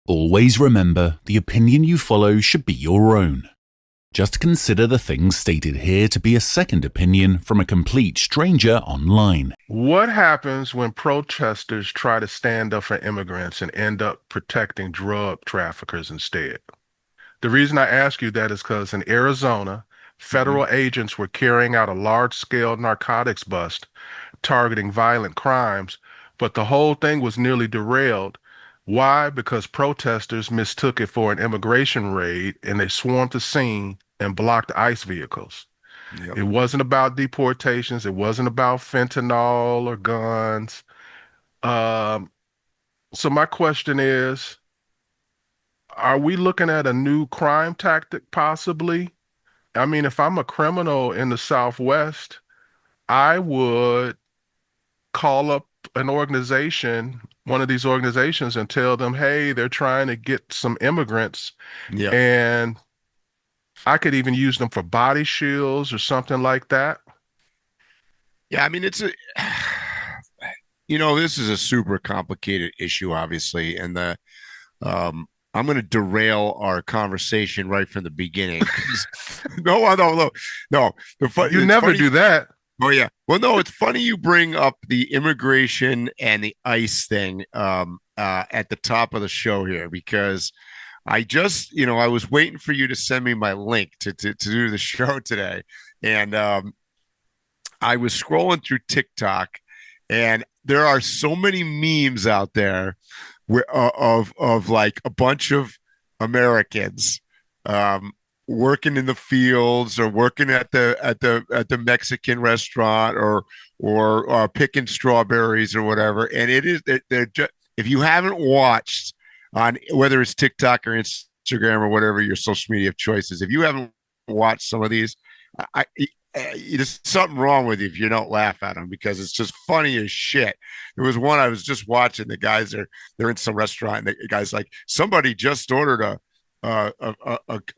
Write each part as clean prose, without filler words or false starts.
Always remember, the opinion you follow should be your own. Just consider the things stated here to be a second opinion from a complete stranger online. What happens when protesters try to stand up for immigrants and end up protecting drug traffickers instead? The reason I ask you that is because in Arizona, federal agents were carrying out a large-scale narcotics bust targeting violent crimes, but the whole thing was nearly derailed. Why? Because protesters mistook it for an immigration raid and they swarmed the scene and blocked ICE vehicles. Yep. It wasn't about deportations. It wasn't about fentanyl or guns. Um, so my question is, are we looking at a new crime tactic possibly? I mean, if I'm a criminal in the Southwest, I would call up an organization, one of these organizations, and tell them, hey, they're trying to get some immigrants, Yeah. and I could even use them for body shields or something like that. Yeah, I mean, this is a super complicated issue, obviously, and I'm going to derail our conversation right from the beginning. No. You never do that. Oh yeah. Well, no, it's funny you bring up the immigration and the ICE thing at the top of the show here, because I just, I was waiting for you to send me my link to do the show today, and I was scrolling through TikTok, and there are so many memes out there of like a bunch of Americans working in the fields or working at the Mexican restaurant or picking strawberries or whatever. And they're just, if you haven't watched on whether it's TikTok or Instagram or whatever your social media of choices, if you haven't watched some of these, there's something wrong with you if you don't laugh at them, because it's just funny as shit. There was one I was just watching. The guys they're in some restaurant, and the guy's like, somebody just ordered a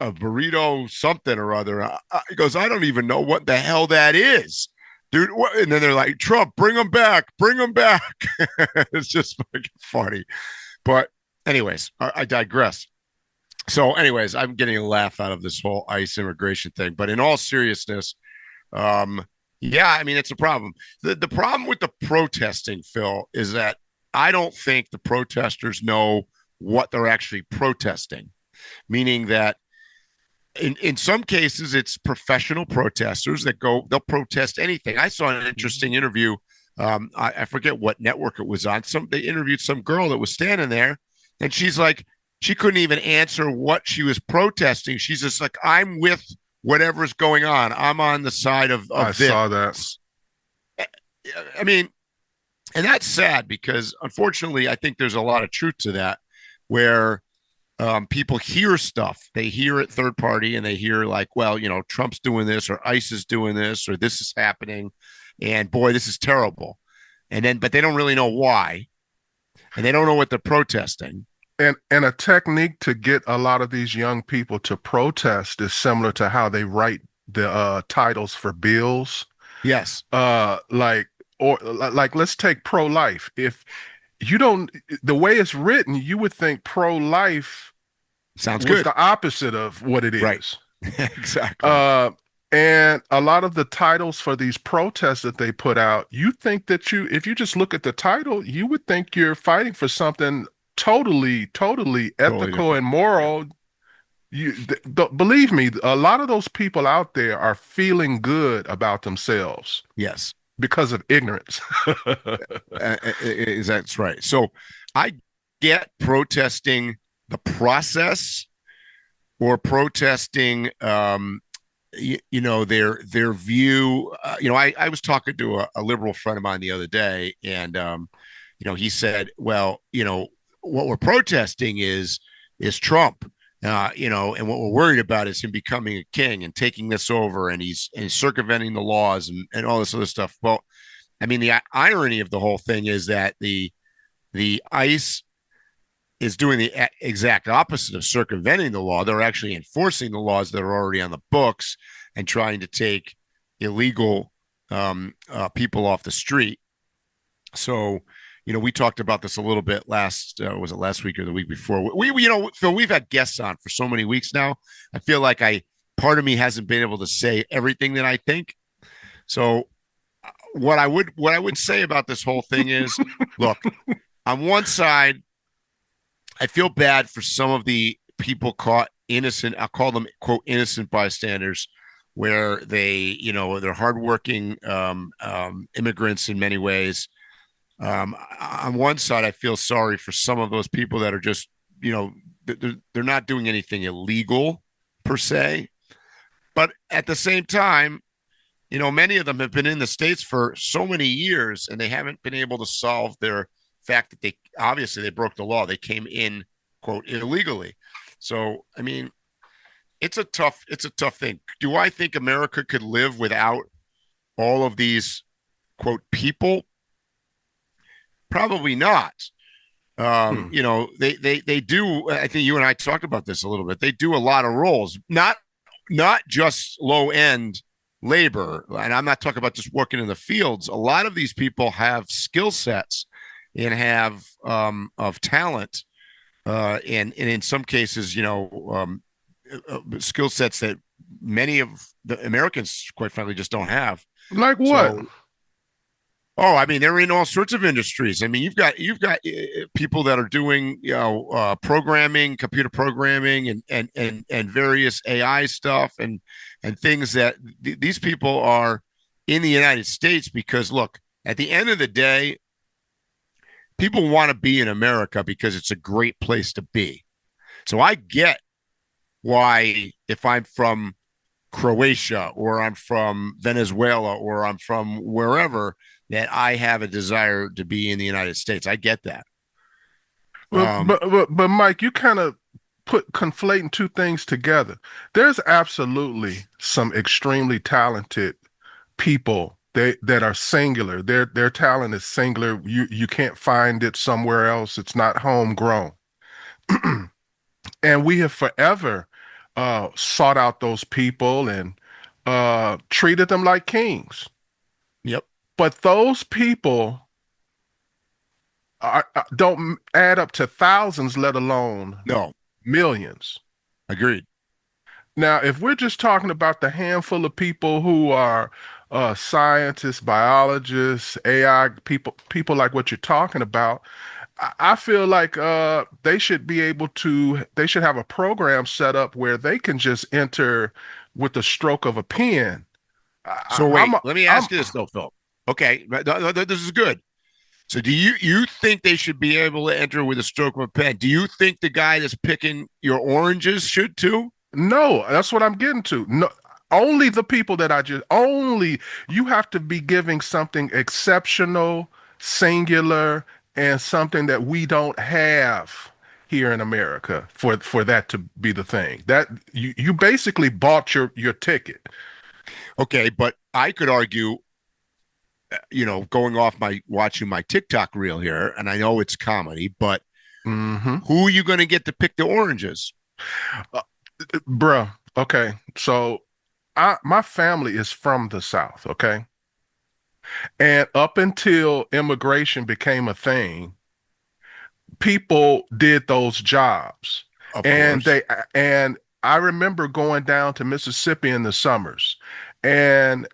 burrito something or other. He goes, I don't even know what the hell that is, dude. And then they're like, Trump, bring them back. It's just fucking funny. But anyways, I digress. So anyways, I'm getting a laugh out of this whole ICE immigration thing. But in all seriousness, yeah, I mean, it's a problem. The problem with the protesting, Phil, is that I don't think the protesters know what they're actually protesting, meaning that in some cases it's professional protesters that they'll protest anything. I saw an interesting interview. I forget what network it was on. They interviewed some girl that was standing there, and she's like, she couldn't even answer what she was protesting. She's just like, I'm with whatever's going on. I'm on the side of I this. saw that. I mean, and that's sad, because unfortunately, I think there's a lot of truth to that, where people hear stuff. They hear it third party, and they hear like, well, Trump's doing this, or ICE is doing this, or this is happening, and boy, this is terrible. But they don't really know why, and they don't know what they're protesting. And a technique to get a lot of these young people to protest is similar to how they write the titles for bills. Yes. Like let's take pro-life. If you don't, the way it's written, you would think pro-life sounds was good. the opposite of what it is. Right. Exactly. And a lot of the titles for these protests that they put out, you think that if you just look at the title, you would think you're fighting for something totally ethical and moral. Believe me, a lot of those people out there are feeling good about themselves. Yes. Because of ignorance. That's right. So I get protesting the process or protesting, their view. I was talking to a liberal friend of mine the other day, and, he said, well, what we're protesting is Trump, and what we're worried about is him becoming a king and taking this over, and he's circumventing the laws and all this other stuff. Well, I mean, the irony of the whole thing is that the ICE is doing the exact opposite of circumventing the law. They're actually enforcing the laws that are already on the books and trying to take illegal people off the street. So, we talked about this a little bit was it last week or the week before? Phil, we've had guests on for so many weeks now. I feel like part of me hasn't been able to say everything that I think. So what I would say about this whole thing is, look, on one side, I feel bad for some of the people caught innocent. I'll call them, quote, innocent bystanders, where they're hardworking immigrants in many ways. On one side, I feel sorry for some of those people that are just, they're not doing anything illegal per se. But at the same time, many of them have been in the States for so many years, and they haven't been able to solve their fact that they broke the law. They came in, quote, illegally. So, I mean, it's a tough thing. Do I think America could live without all of these, quote, people? Probably not. They do. I think you and I talked about this a little bit. They do a lot of roles, not just low end labor. And I'm not talking about just working in the fields. A lot of these people have skill sets and have of talent, and in some cases, skill sets that many of the Americans, quite frankly, just don't have. Like what? I mean, they're in all sorts of industries. I mean, you've got people that are doing, programming, computer programming, and various AI stuff, and things that these people are in the United States because, look, at the end of the day, people want to be in America because it's a great place to be. So I get why, if I'm from Croatia or I'm from Venezuela or I'm from wherever, that I have a desire to be in the United States. I get that. But Mike, you kind of conflating two things together. There's absolutely some extremely talented people that are singular. Their talent is singular. You can't find it somewhere else. It's not homegrown. And we have forever sought out those people and treated them like kings. Yep. But those people don't add up to thousands, let alone millions. Agreed. Now, if we're just talking about the handful of people who are scientists, biologists, AI people like what you're talking about, I feel like they should have a program set up where they can just enter with the stroke of a pen. So wait, let me ask you this though, Phil. Okay, this is good. So do you think they should be able to enter with a stroke of a pen? Do you think the guy that's picking your oranges should too? No, that's what I'm getting to. No, only the people you have to be giving something exceptional, singular, and something that we don't have here in America for that to be the thing. That you basically bought your ticket. Okay, but I could argue, going off watching my TikTok reel here, and I know it's comedy, but who are you going to get to pick the oranges? Bruh, okay. So my family is from the South, okay? And up until immigration became a thing, people did those jobs. Of course. And I remember going down to Mississippi in the summers, and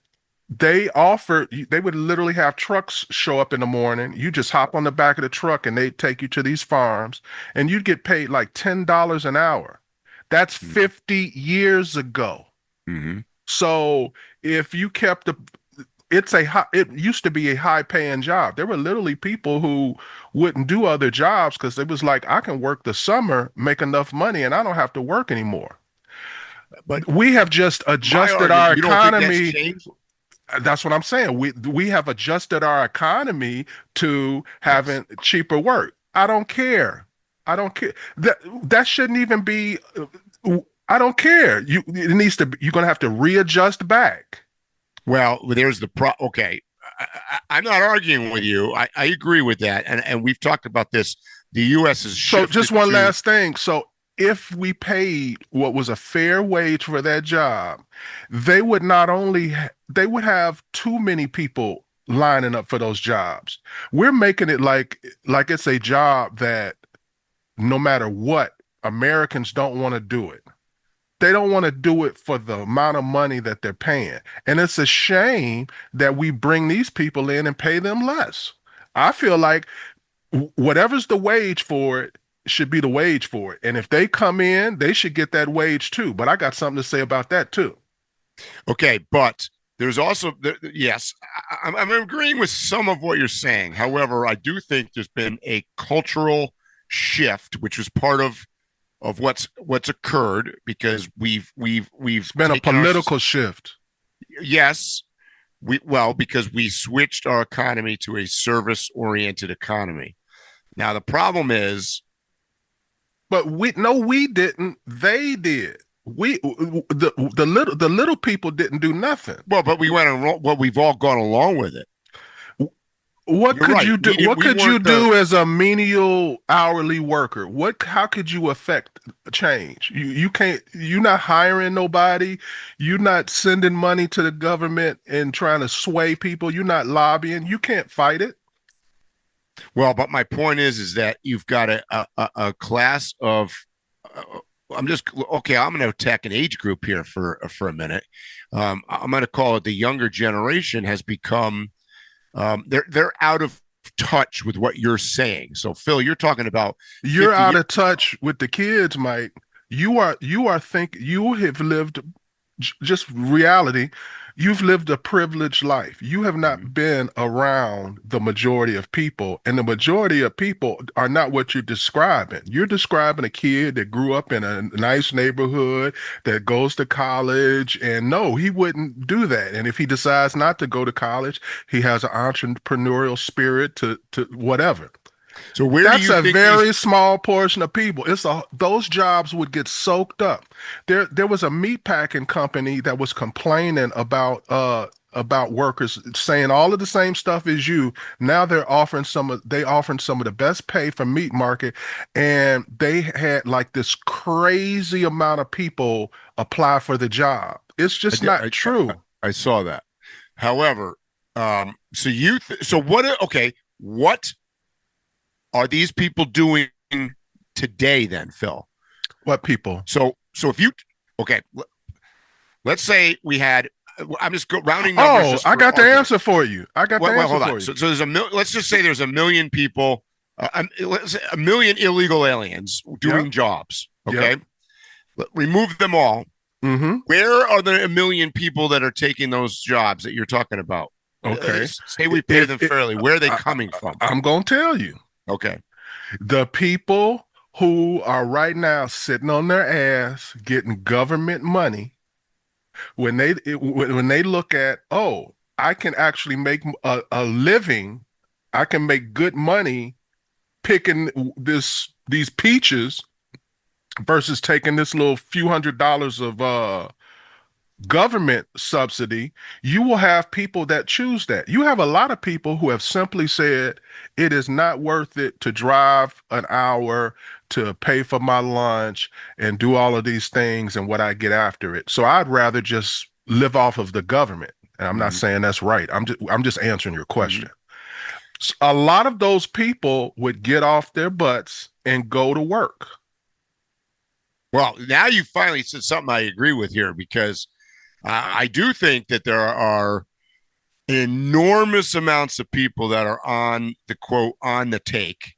they would literally have trucks show up in the morning. You just hop on the back of the truck and they'd take you to these farms, and you'd get paid like $10 an hour. That's 50 years ago. Mm-hmm. So if you kept it used to be a high paying job. There were literally people who wouldn't do other jobs because it was like, I can work the summer, make enough money, and I don't have to work anymore. But we have just adjusted our economy. That's what I'm saying. We have adjusted our economy to having cheaper work. I don't care. That shouldn't even be. I don't care. You're going to have to readjust back. Well, there's okay. I'm not arguing with you. I agree with that. And we've talked about this. The U.S. is so just one last thing. So if we paid what was a fair wage for that job, they would have too many people lining up for those jobs. We're making it like it's a job that no matter what, Americans don't want to do it. They don't want to do it for the amount of money that they're paying. And it's a shame that we bring these people in and pay them less. I feel like whatever's the wage for it should be the wage for it. And if they come in, they should get that wage too. But I got something to say about that too. Okay, but there's also yes, I'm agreeing with some of what you're saying. However, I do think there's been a cultural shift, which was part of what's occurred because we've It's been a political shift. Yes, because we switched our economy to a service-oriented economy. Now the problem is, but we didn't. They did. The little people didn't do nothing. Well, but we went on. Well, we've all gone along with it. What could you do? What could you do as a menial hourly worker? How could you affect change? You can't. You're not hiring nobody. You're not sending money to the government and trying to sway people. You're not lobbying. You can't fight it. Well, but my point is that you've got a class of. I'm going to attack an age group here for a minute. I'm going to call it the younger generation has become. They're out of touch with what you're saying. So, Phil, you're talking about you're out of touch with the kids, Mike. You have lived just reality. You've lived a privileged life. You have not been around the majority of people, and the majority of people are not what you're describing. You're describing a kid that grew up in a nice neighborhood, that goes to college, and no, he wouldn't do that. And if he decides not to go to college, he has an entrepreneurial spirit to whatever. So that's a very small portion of people. Those jobs would get soaked up. There was a meatpacking company that was complaining about workers, saying all of the same stuff as you. Now they're offering some of the best pay for meat market, and they had like this crazy amount of people apply for the job. It's just not true. I saw that. However, what are these people doing today then, Phil? What people? So if you, let's say we had, I'm just rounding numbers. I got the answer for you. Hold on. So there's let's just say there's a million people, let's say a million illegal aliens doing jobs. Okay. Yep. Remove them all. Mm-hmm. Where are the a million people that are taking those jobs that you're talking about? Okay. Say we pay them fairly. Where are they coming from? I'm going to tell you. Okay. The people who are right now sitting on their ass getting government money, when they look at, I can actually make a living, I can make good money picking these peaches versus taking this little few $100s of government subsidy, you will have people that choose that. You have a lot of people who have simply said, it is not worth it to drive an hour to pay for my lunch and do all of these things and what I get after it. So I'd rather just live off of the government. And I'm not saying that's right. I'm just answering your question. So a lot of those people would get off their butts and go to work. Well, now you finally said something I agree with here, because I do think that there are enormous amounts of people that are on the quote on the take.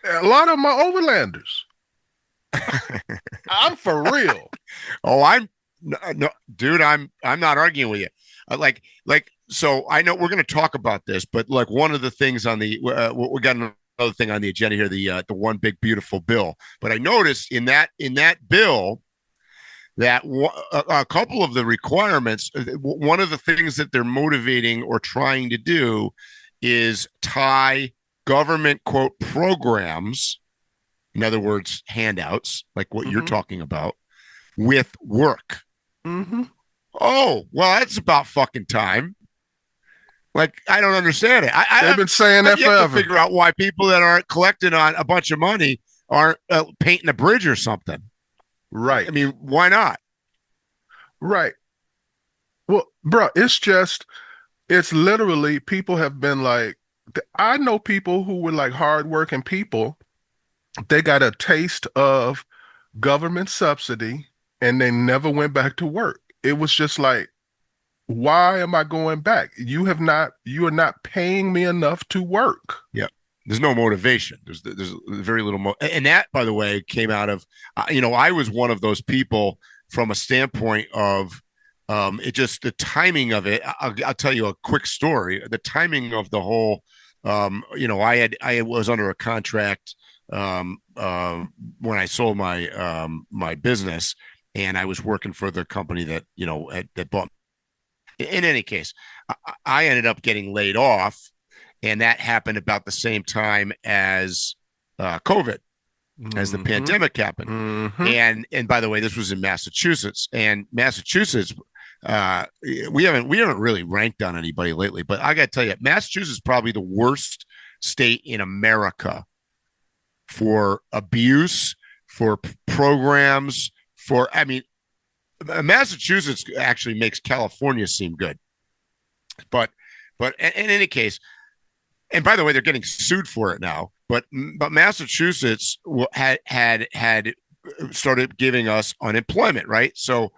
A lot of them are overlanders. I'm for real. Dude, I'm not arguing with you. So I know we're going to talk about this, but like one of the things on the we got another thing on the agenda here, the one big beautiful bill. But I noticed in that bill, that a couple of the requirements, one of the things that they're motivating or trying to do is tie government, quote, programs, in other words, handouts, like what you're talking about, with work. Mm-hmm. Oh, well, that's about fucking time. Like, I don't understand it. They've been saying that forever. To figure out why people that aren't collecting on a bunch of money aren't painting a bridge or something. Right. I mean, why not? Right. Well, bro, it's just It's literally people have been like, I know people who were like hardworking people. They got a taste of government subsidy and they never went back to work. It was just like, why am I going back? You are not paying me enough to work. Yeah. There's no motivation. There's very little and that, by the way, came out of I was one of those people from a standpoint of it just the timing of it. I'll tell you a quick story. The timing of the whole I was under a contract when I sold my business, and I was working for the company that that bought. In any case, I ended up getting laid off, and that happened about the same time as COVID, as the pandemic happened. And by the way, this was in Massachusetts, and Massachusetts. We haven't really ranked on anybody lately, but I got to tell you, Massachusetts is probably the worst state in America for abuse, for programs, Massachusetts actually makes California seem good. But in any case, and by the way, they're getting sued for it now. But Massachusetts had started giving us unemployment, right? So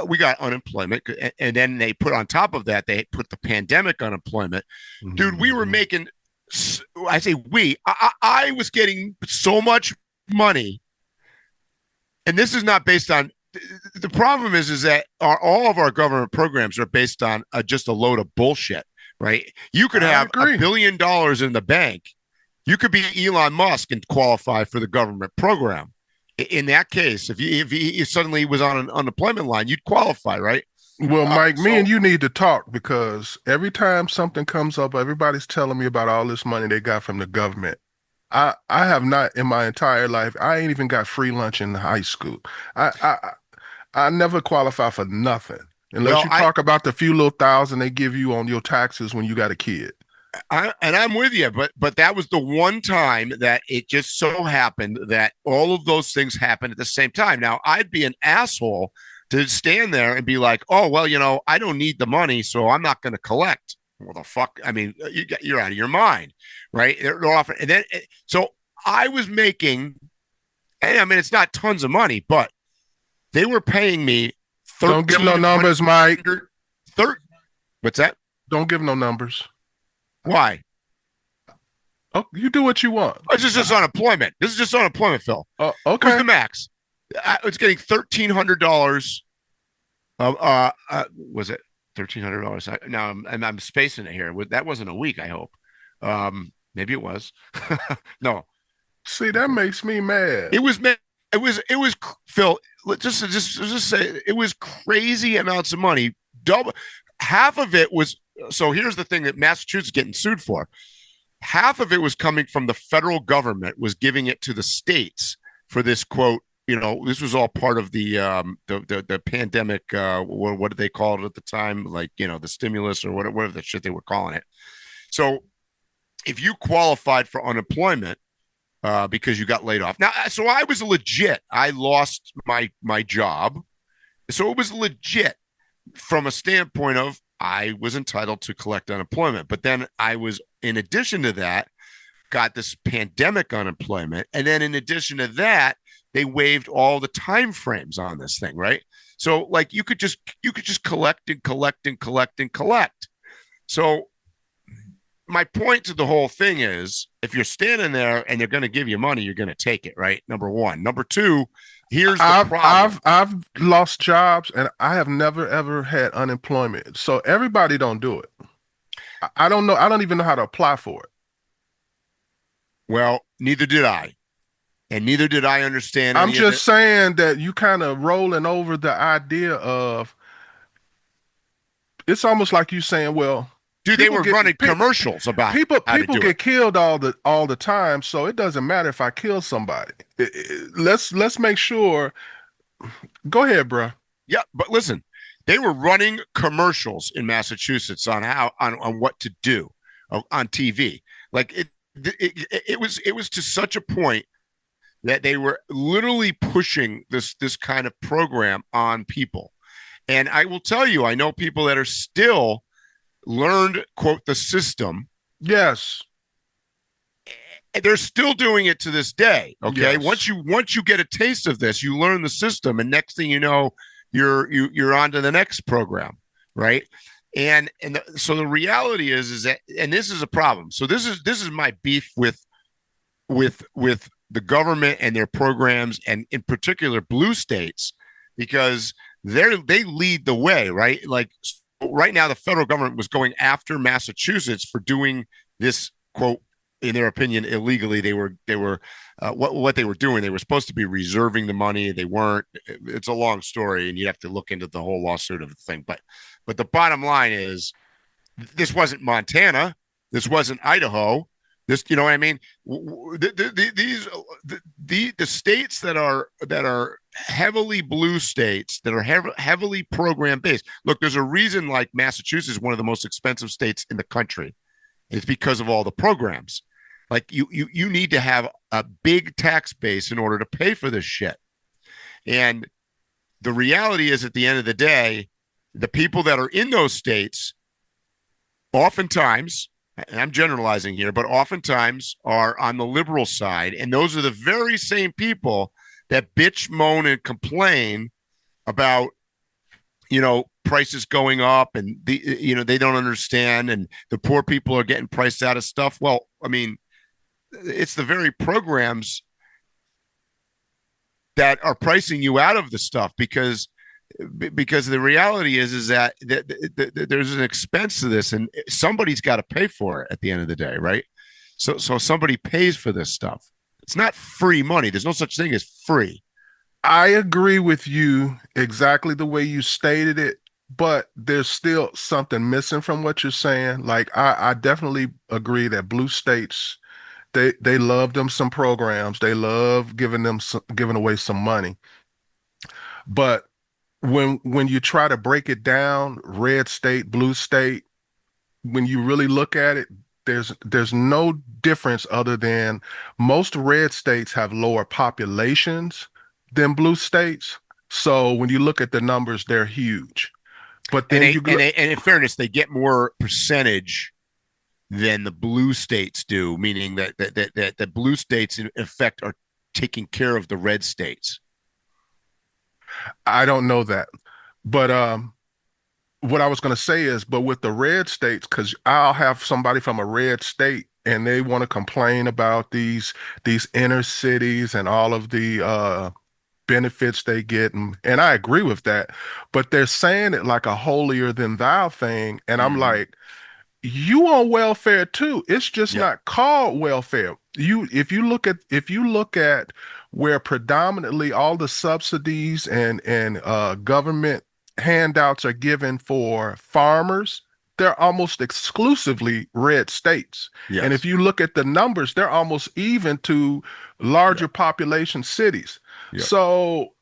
we got unemployment, and then they put on top of that, they put the pandemic unemployment. Dude, we were making. I say we. I was getting so much money, and this is not based on. The problem is that all of our government programs are based on just a load of bullshit, right? You could have $1 billion in the bank. You could be Elon Musk and qualify for the government program. In that case, if he suddenly was on an unemployment line, you'd qualify, right? Well, Mike, me and you need to talk, because every time something comes up, everybody's telling me about all this money they got from the government. I have not in my entire life. I ain't even got free lunch in high school. I never qualify for nothing unless you talk about the few little thousand they give you on your taxes when you got a kid. I'm with you, but that was the one time that it just so happened that all of those things happened at the same time. Now, I'd be an asshole to stand there and be like, oh, well, I don't need the money, so I'm not going to collect. Well, the fuck? I mean, you're out of your mind, right? They're offering, and then so I was making, and I mean, it's not tons of money, but they were paying me. Don't give no numbers, Mike. What's that? Don't give no numbers. Why? Oh, you do what you want. This is just unemployment. This is just unemployment, Phil. Okay. Where's the max? I was getting $1,300. Was it $1,300? Now I'm spacing it here. That wasn't a week, I hope. Maybe it was. No. See, that makes me mad. It was Phil. Just say it was crazy amounts of money. Double, half of it was. So here's the thing that Massachusetts is getting sued for. Half of it was coming from the federal government, was giving it to the states for this quote. This was all part of the pandemic. What did they call it at the time? Like, the stimulus or whatever the shit they were calling it. So if you qualified for unemployment because you got laid off. Now, so I was legit. I lost my job. So it was legit from a standpoint of I was entitled to collect unemployment. But then I was, in addition to that, got this pandemic unemployment. And then in addition to that, they waived all the time frames on this thing, right? So like you could just collect and collect and collect and collect. So my point to the whole thing is, if you're standing there and they're going to give you money, you're going to take it, right? Number one. Number two, here's the problem. I've lost jobs and I have never ever had unemployment. So everybody don't do it. I don't know. I don't even know how to apply for it. Well, neither did I. And neither did I understand. I'm just saying that you kind of rolling over the idea of, it's almost like you saying, well, dude, they were running commercials about people get killed all the time, so it doesn't matter if I kill somebody. Let's make sure. Go ahead, bro. Yeah, but listen, they were running commercials in Massachusetts on what to do on TV. Like it was to such a point that they were literally pushing this kind of program on people. And I will tell you, I know people that are still learned, quote, the system. Yes. They're still doing it to this day. Okay. Yes. Once you get a taste of this, you learn the system, and next thing you know, you're on to the next program, right? So the reality is that, and this is a problem. So this is my beef with the government and their programs, and in particular blue states, because they lead the way, right? Like right now, the federal government was going after Massachusetts for doing this, quote, in their opinion, illegally. They were what they were doing. They were supposed to be reserving the money. They weren't. It's a long story, and you have to look into the whole lawsuit of the thing. But the bottom line is, this wasn't Montana. This wasn't Idaho. This, you know what I mean? The states that are heavily blue states, that are heavily program based. Look, there's a reason like Massachusetts is one of the most expensive states in the country. It's because of all the programs. Like you need to have a big tax base in order to pay for this shit. And the reality is, at the end of the day, the people that are in those states oftentimes, and I'm generalizing here, but oftentimes are on the liberal side. And those are the very same people that bitch, moan, and complain about, prices going up, and they don't understand, and the poor people are getting priced out of stuff. Well, I mean, it's the very programs that are pricing you out of the stuff, because the reality is that there's an expense to this, and somebody's got to pay for it at the end of the day, right? So somebody pays for this stuff. It's not free money. There's no such thing as free. I agree with you exactly the way you stated it, but there's still something missing from what you're saying. Like I definitely agree that blue states, they love them some programs. They love giving away some money. But when you try to break it down, red state, blue state, when you really look at it, there's no difference other than most red states have lower populations than blue states. So when you look at the numbers, they're huge. But then and in fairness, they get more percentage than the blue states do, meaning that the blue states in effect are taking care of the red states. I don't know that. But what I was going to say is, but with the red states, because I'll have somebody from a red state and they want to complain about these inner cities and all of the benefits they get, and I agree with that, but they're saying it like a holier than thou thing, and I'm like, you on welfare too. It's just not called welfare. If you look at where predominantly all the subsidies and government handouts are given for farmers, they're almost exclusively red states. Yes. And if you look at the numbers, they're almost even to larger population cities. So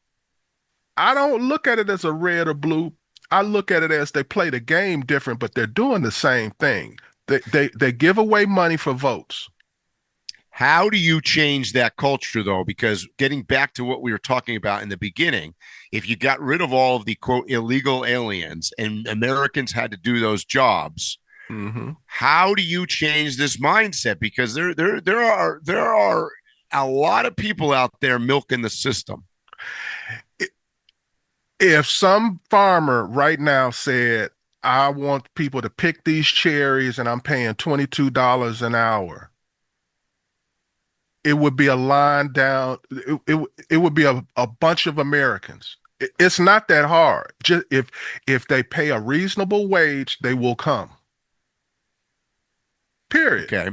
I don't look at it as a red or blue. I look at it as they play the game different, but they're doing the same thing. They give away money for votes. How do you change that culture, though? Because getting back to what we were talking about in the beginning, if you got rid of all of the, quote, illegal aliens and Americans had to do those jobs, how do you change this mindset? Because there are a lot of people out there milking the system. If some farmer right now said, I want people to pick these cherries and I'm paying $22 an hour, it would be a line down. It would be a bunch of Americans. It's not that hard. Just if they pay a reasonable wage, they will come. Period. Okay.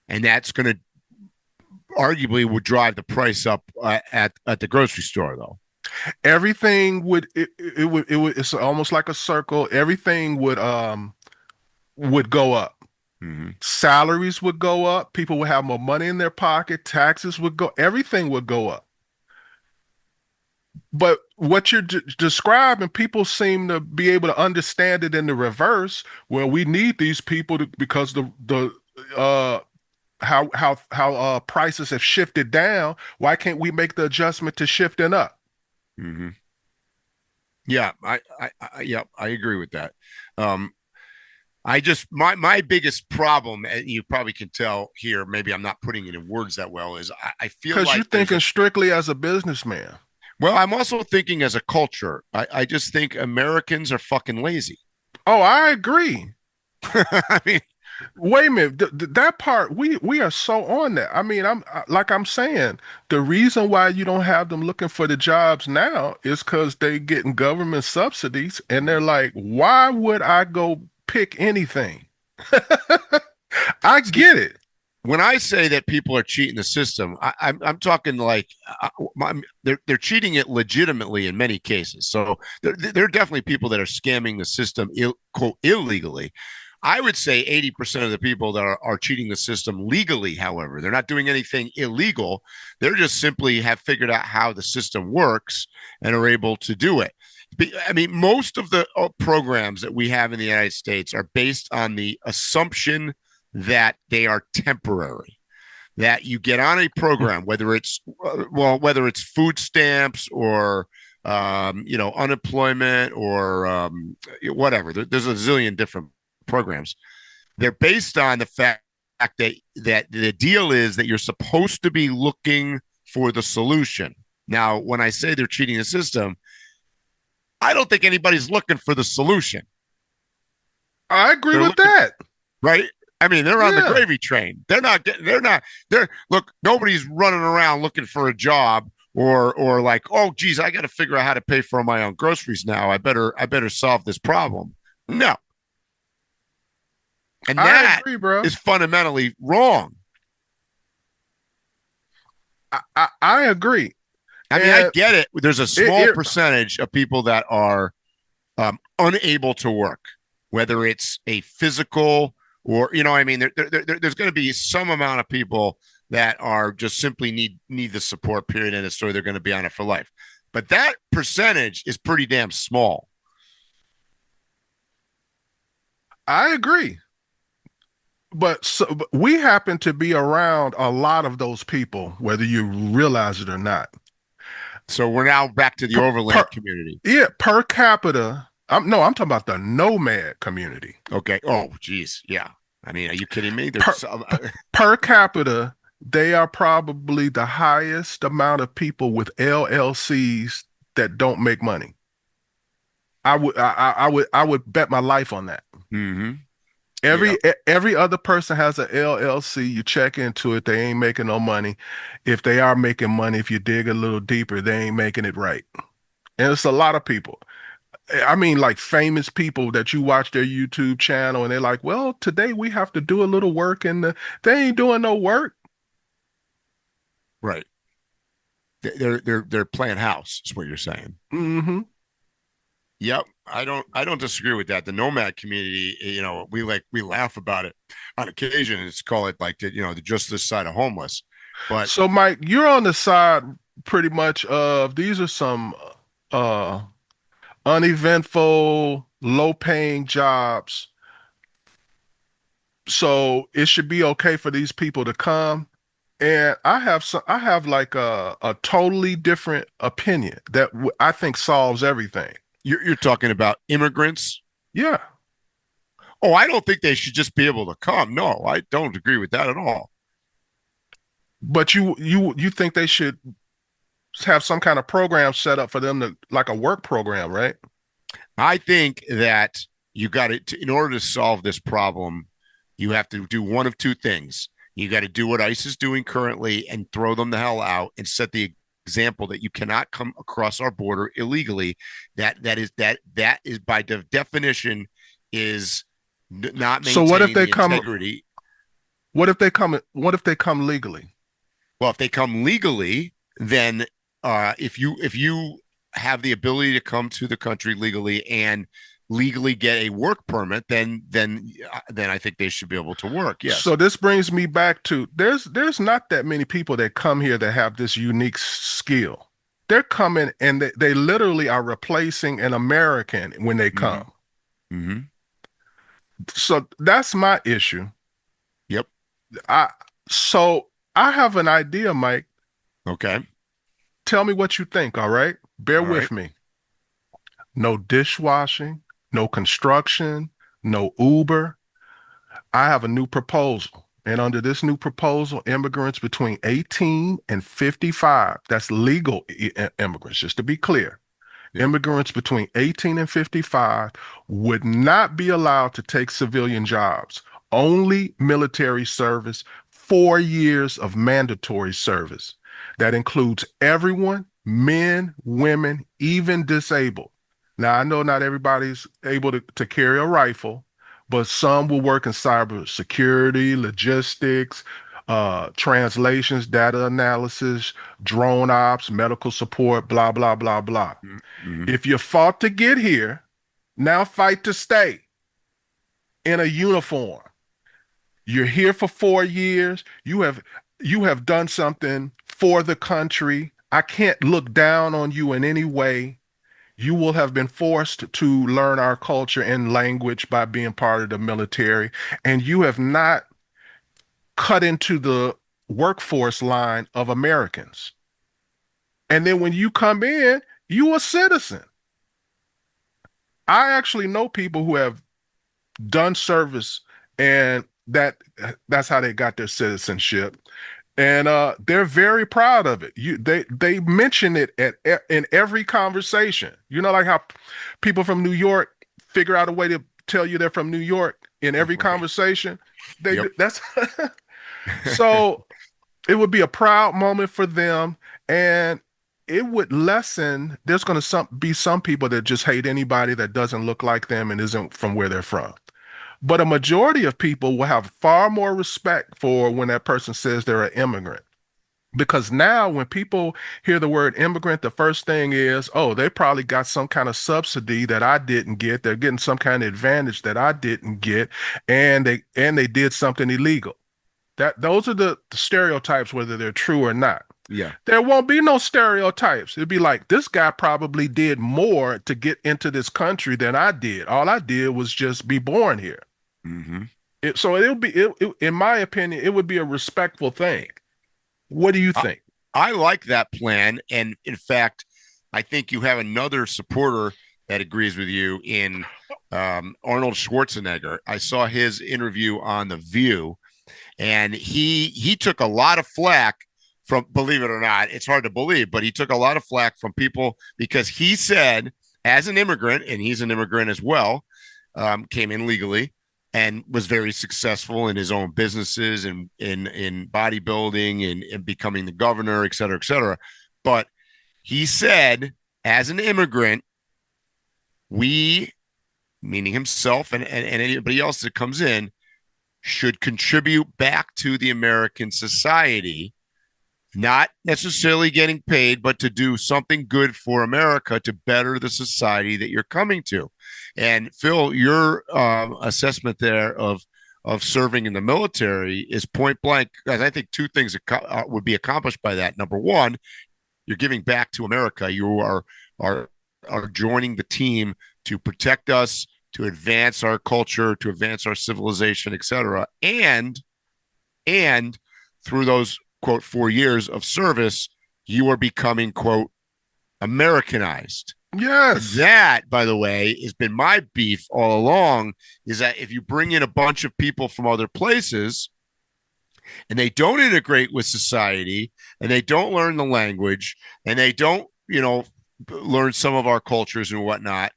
And that's going to arguably would drive the price up at the grocery store, though. Everything would it's almost like a circle. Everything would go up. Salaries would go up. People would have more money in their pocket. Taxes would go. Everything would go up. But what you're describing, people seem to be able to understand it in the reverse. Well, we need these people because how prices have shifted down. Why can't we make the adjustment to shifting up? Yeah, I agree with that. my biggest problem, and you probably can tell here, maybe I'm not putting it in words that well, is I feel Because like you're thinking strictly as a businessman. well, I'm also thinking as a culture. I just think Americans are fucking lazy. Oh, I agree. I mean, Wait a minute, that part we are so on that. I mean, like I'm saying, the reason why you don't have them looking for the jobs now is because they getting government subsidies, and they're like, why would I go pick anything? I see, get it. when I say that people are cheating the system, I'm talking like they're cheating it legitimately in many cases. So there are definitely people that are scamming the system quote illegally. I would say 80% of the people that are cheating the system legally, however, they're not doing anything illegal. They're just simply have figured out how the system works and are able to do it. I mean, most of the programs that we have in the United States are based on the assumption that they are temporary, that you get on a program, whether it's food stamps or unemployment or whatever. There's a zillion different programs. They're based on the fact that the deal is that you're supposed to be looking for the solution. Now, when I say they're cheating the system, I don't think anybody's looking for the solution. I agree with that. Right? I mean, they're on the gravy train. Look, nobody's running around looking for a job or like, oh, geez, I got to figure out how to pay for my own groceries now. I better solve this problem. No. And that is fundamentally wrong. I agree. I mean, I get it. There's a small percentage of people that are unable to work, whether it's a physical or, I mean, there's going to be some amount of people that are just simply need the support period, and so they're going to be on it for life. But that percentage is pretty damn small. I agree. But we happen to be around a lot of those people, whether you realize it or not. So we're now back to the overland community. Yeah, per capita. I'm talking about the nomad community. Okay. Oh, geez. Yeah. I mean, are you kidding me? Per capita, they are probably the highest amount of people with LLCs that don't make money. I would bet my life on that. Mm-hmm. Every other person has an LLC. You check into it, they ain't making no money. If they are making money, if you dig a little deeper, they ain't making it right. And it's a lot of people. I mean, like famous people that you watch their YouTube channel and they're like, well, today we have to do a little work, and they ain't doing no work. Right. They're playing house, is what you're saying. Mm-hmm. Yep. I don't disagree with that. The nomad community, we laugh about it on occasion. It's called it like the just this side of homeless. But so Mike, you're on the side pretty much of these are some uneventful, low-paying jobs. So it should be okay for these people to come. And I have like a totally different opinion that I think solves everything. You're talking about immigrants? Yeah. Oh, I don't think they should just be able to come. No, I don't agree with that at all. But you think they should have some kind of program set up for them to, like a work program, right? I think that you got to, in order to solve this problem, you have to do one of two things. You got to do what ICE is doing currently and throw them the hell out and set the example that you cannot come across our border illegally. That is by definition is not maintaining so what if they come integrity. What if they come legally? Well, if they come legally, then if you have the ability to come to the country legally and legally get a work permit, then I think they should be able to work. Yes. So this brings me back to there's not that many people that come here that have this unique skill. They're coming and they literally are replacing an American when they come. Mm-hmm. So that's my issue. Yep. So I have an idea, Mike. Okay. Tell me what you think, all right? Bear with me. No dishwashing, no construction, no Uber. I have a new proposal. And under this new proposal, immigrants between 18 and 55, that's legal immigrants, just to be clear, immigrants between 18 and 55 would not be allowed to take civilian jobs, only military service, 4 years of mandatory service. That includes everyone, men, women, even disabled. Now, I know not everybody's able to carry a rifle, but some will work in cybersecurity, logistics, translations, data analysis, drone ops, medical support, blah, blah, blah, blah. Mm-hmm. If you fought to get here, now fight to stay in a uniform. You're here for 4 years. You have done something for the country. I can't look down on you in any way. You will have been forced to learn our culture and language by being part of the military, and you have not cut into the workforce line of Americans. And then when you come in, you a citizen. I actually know people who have done service, and that's how they got their citizenship. And they're very proud of it. They mention it in every conversation. You know, like how people from New York figure out a way to tell you they're from New York in every conversation. That's so it would be a proud moment for them, and it would lessen. There's going to be some people that just hate anybody that doesn't look like them and isn't from where they're from. But a majority of people will have far more respect for when that person says they're an immigrant. Because now when people hear the word immigrant, the first thing is, oh, they probably got some kind of subsidy that I didn't get. They're getting some kind of advantage that I didn't get, and they did something illegal. Those are the stereotypes, whether they're true or not. Yeah. There won't be no stereotypes. It'd be like, this guy probably did more to get into this country than I did. All I did was just be born here. Mm-hmm. In my opinion, it would be a respectful thing. What do you think? I like that plan. And in fact, I think you have another supporter that agrees with you in Arnold Schwarzenegger. I saw his interview on The View, and he took a lot of flack from, believe it or not, it's hard to believe, but he took a lot of flack from people because he said, as an immigrant, and he's an immigrant as well, came in legally and was very successful in his own businesses and in bodybuilding and becoming the governor, et cetera, et cetera. But he said, as an immigrant, we, meaning himself and anybody else that comes in, should contribute back to the American society, not necessarily getting paid, but to do something good for America to better the society that you're coming to. And Phil, your assessment there of serving in the military is point blank, because I think two things would be accomplished by that. Number one, you're giving back to America. You are joining the team to protect us, to advance our culture, to advance our civilization, et cetera. And through those, quote, 4 years of service, you are becoming, quote, Americanized. Yes. That, by the way, has been my beef all along, is that if you bring in a bunch of people from other places and they don't integrate with society and they don't learn the language and they don't, learn some of our cultures and whatnot,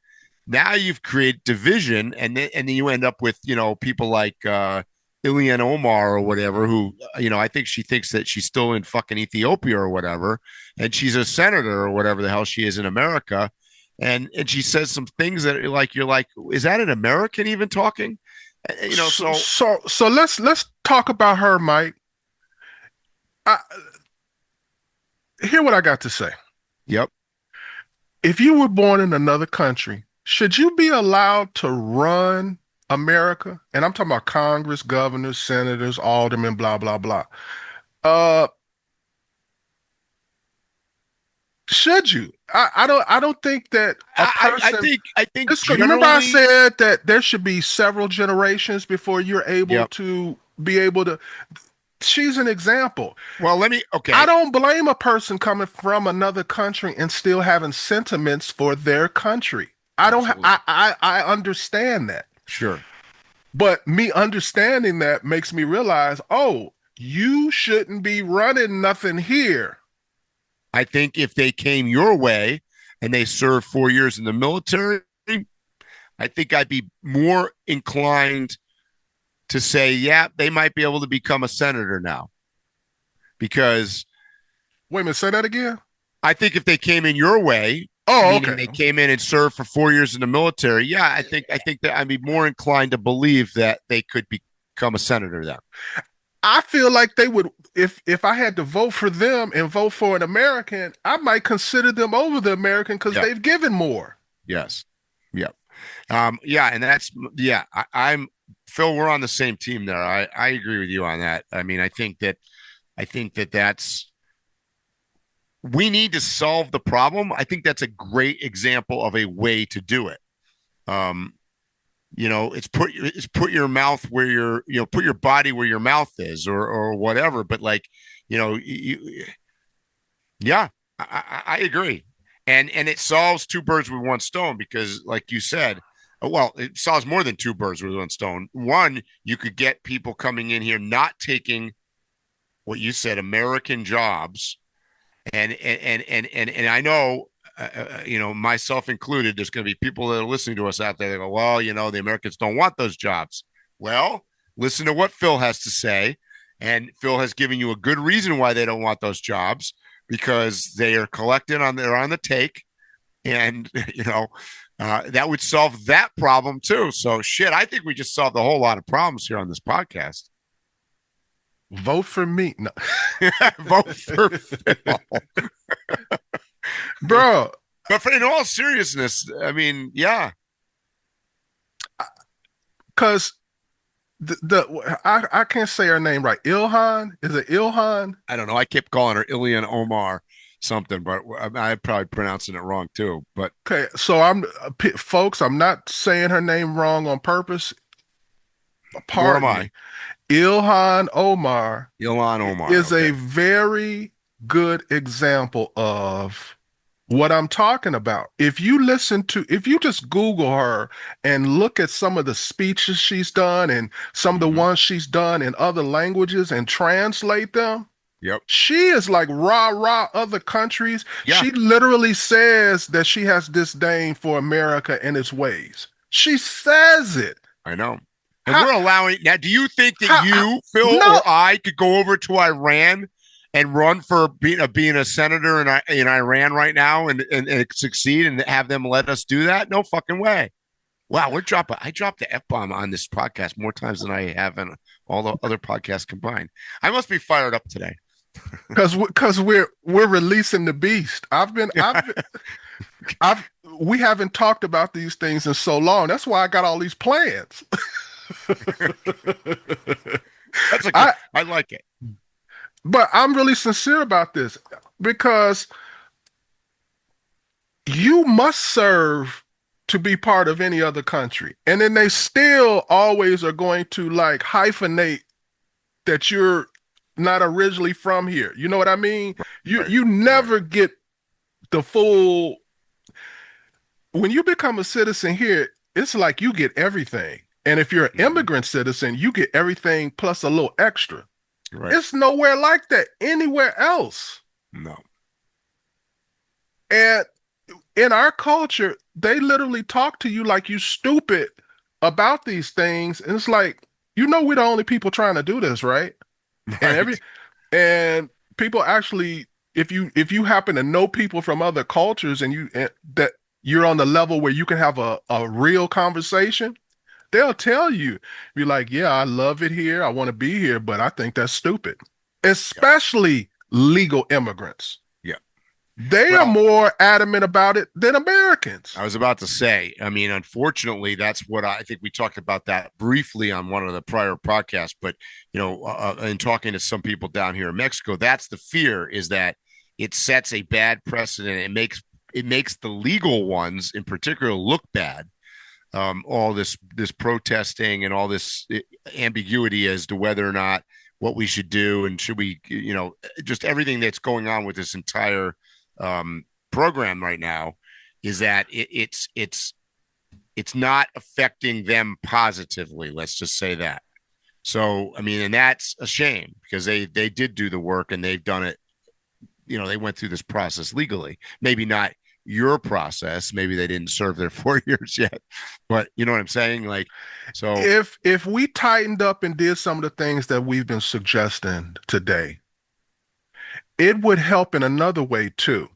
now you've created division, and then you end up with, people like Ilhan Omar or whatever, who, I think she thinks that she's still in fucking Ethiopia or whatever, and she's a senator or whatever the hell she is in America, and she says some things that you're like, is that an American even talking? So let's talk about her, Mike. Hear what I got to say. Yep. If you were born in another country, should you be allowed to run America? And I'm talking about Congress, governors, senators, aldermen, blah, blah, blah. Should you? I don't think that a person. I think. Remember, I said that there should be several generations before you're able to be able to. She's an example. Well, I don't blame a person coming from another country and still having sentiments for their country. I understand that. Sure. But me understanding that makes me realize, oh, you shouldn't be running nothing here. I think if they came your way and they served 4 years in the military, I think I'd be more inclined to say, yeah, they might be able to become a senator now. Because Wait a minute, say that again? I think if they came in your way, Oh, meaning okay. they came in and served for 4 years in the military, yeah, I think that I'd be more inclined to believe that they could become a senator then. I feel like they would, if I had to vote for them and vote for an American, I might consider them over the American because Yeah. they've given more. Yes. Yeah. Yeah, and that's I'm Phil, we're on the same team there. I agree with you on that. I mean, I think that that's we need to solve the problem. I think that's a great example of a way to do it. It's put your mouth where put your body where your mouth is, or whatever. But like, yeah, I agree, and it solves two birds with one stone because, like you said, well, it solves more than two birds with one stone. One, you could get people coming in here not taking what you said, American jobs, and I know, myself included, there's going to be people that are listening to us out there that go, well, the Americans don't want those jobs. Well, listen to what Phil has to say. And Phil has given you a good reason why they don't want those jobs, because they are they're on the take. And, that would solve that problem too. So shit, I think we just solved a whole lot of problems here on this podcast. Vote for me. No. Vote for Phil. Bro. But in all seriousness, I mean, yeah. Because I can't say her name right. Ilhan? Is it Ilhan? I don't know. I kept calling her Ilhan Omar something, but I'm probably pronouncing it wrong too. But okay, so folks, I'm not saying her name wrong on purpose. Pardon me. Ilhan Omar is a very good example of what I'm talking about. If you just Google her and look at some of the speeches she's done and some of the ones she's done in other languages and translate them, yep, she is like rah other countries. Yeah. She literally says that she has disdain for America and its ways. She says it. I know. And we're allowing now. Do you think that Phil, or I could go over to Iran and run for being a senator in Iran right now and succeed and have them let us do that? No fucking way. Wow, I dropped the F-bomb on this podcast more times than I have in all the other podcasts combined. I must be fired up today. Because we're releasing the beast. We haven't talked about these things in so long. That's why I got all these plans. I like it. But I'm really sincere about this because you must serve to be part of any other country. And then they still always are going to like hyphenate that you're not originally from here. You know what I mean? You never get the full. When you become a citizen here, it's like you get everything. And if you're an immigrant citizen, you get everything plus a little extra. Right. It's nowhere like that anywhere else. No. And in our culture, they literally talk to you like you stupid about these things. And it's like, we're the only people trying to do this, right? And people actually, if you happen to know people from other cultures and that you're on the level where you can have a real conversation, they'll tell you, be like, yeah, I love it here. I want to be here, but I think that's stupid. Especially legal immigrants. Yeah. They are more adamant about it than Americans. I was about to say, I mean, unfortunately, that's what I think we talked about that briefly on one of the prior podcasts, but, in talking to some people down here in Mexico, that's the fear, is that it sets a bad precedent. It makes the legal ones in particular look bad. All this protesting and all this ambiguity as to whether or not what we should do and should we, just everything that's going on with this entire program right now is that it's it's not affecting them positively. Let's just say that. So, I mean, and that's a shame because they did do the work and they've done it. They went through this process legally. Maybe not your process. Maybe they didn't serve their 4 years yet, but you know what I'm saying? Like, so If we tightened up and did some of the things that we've been suggesting today, it would help in another way too.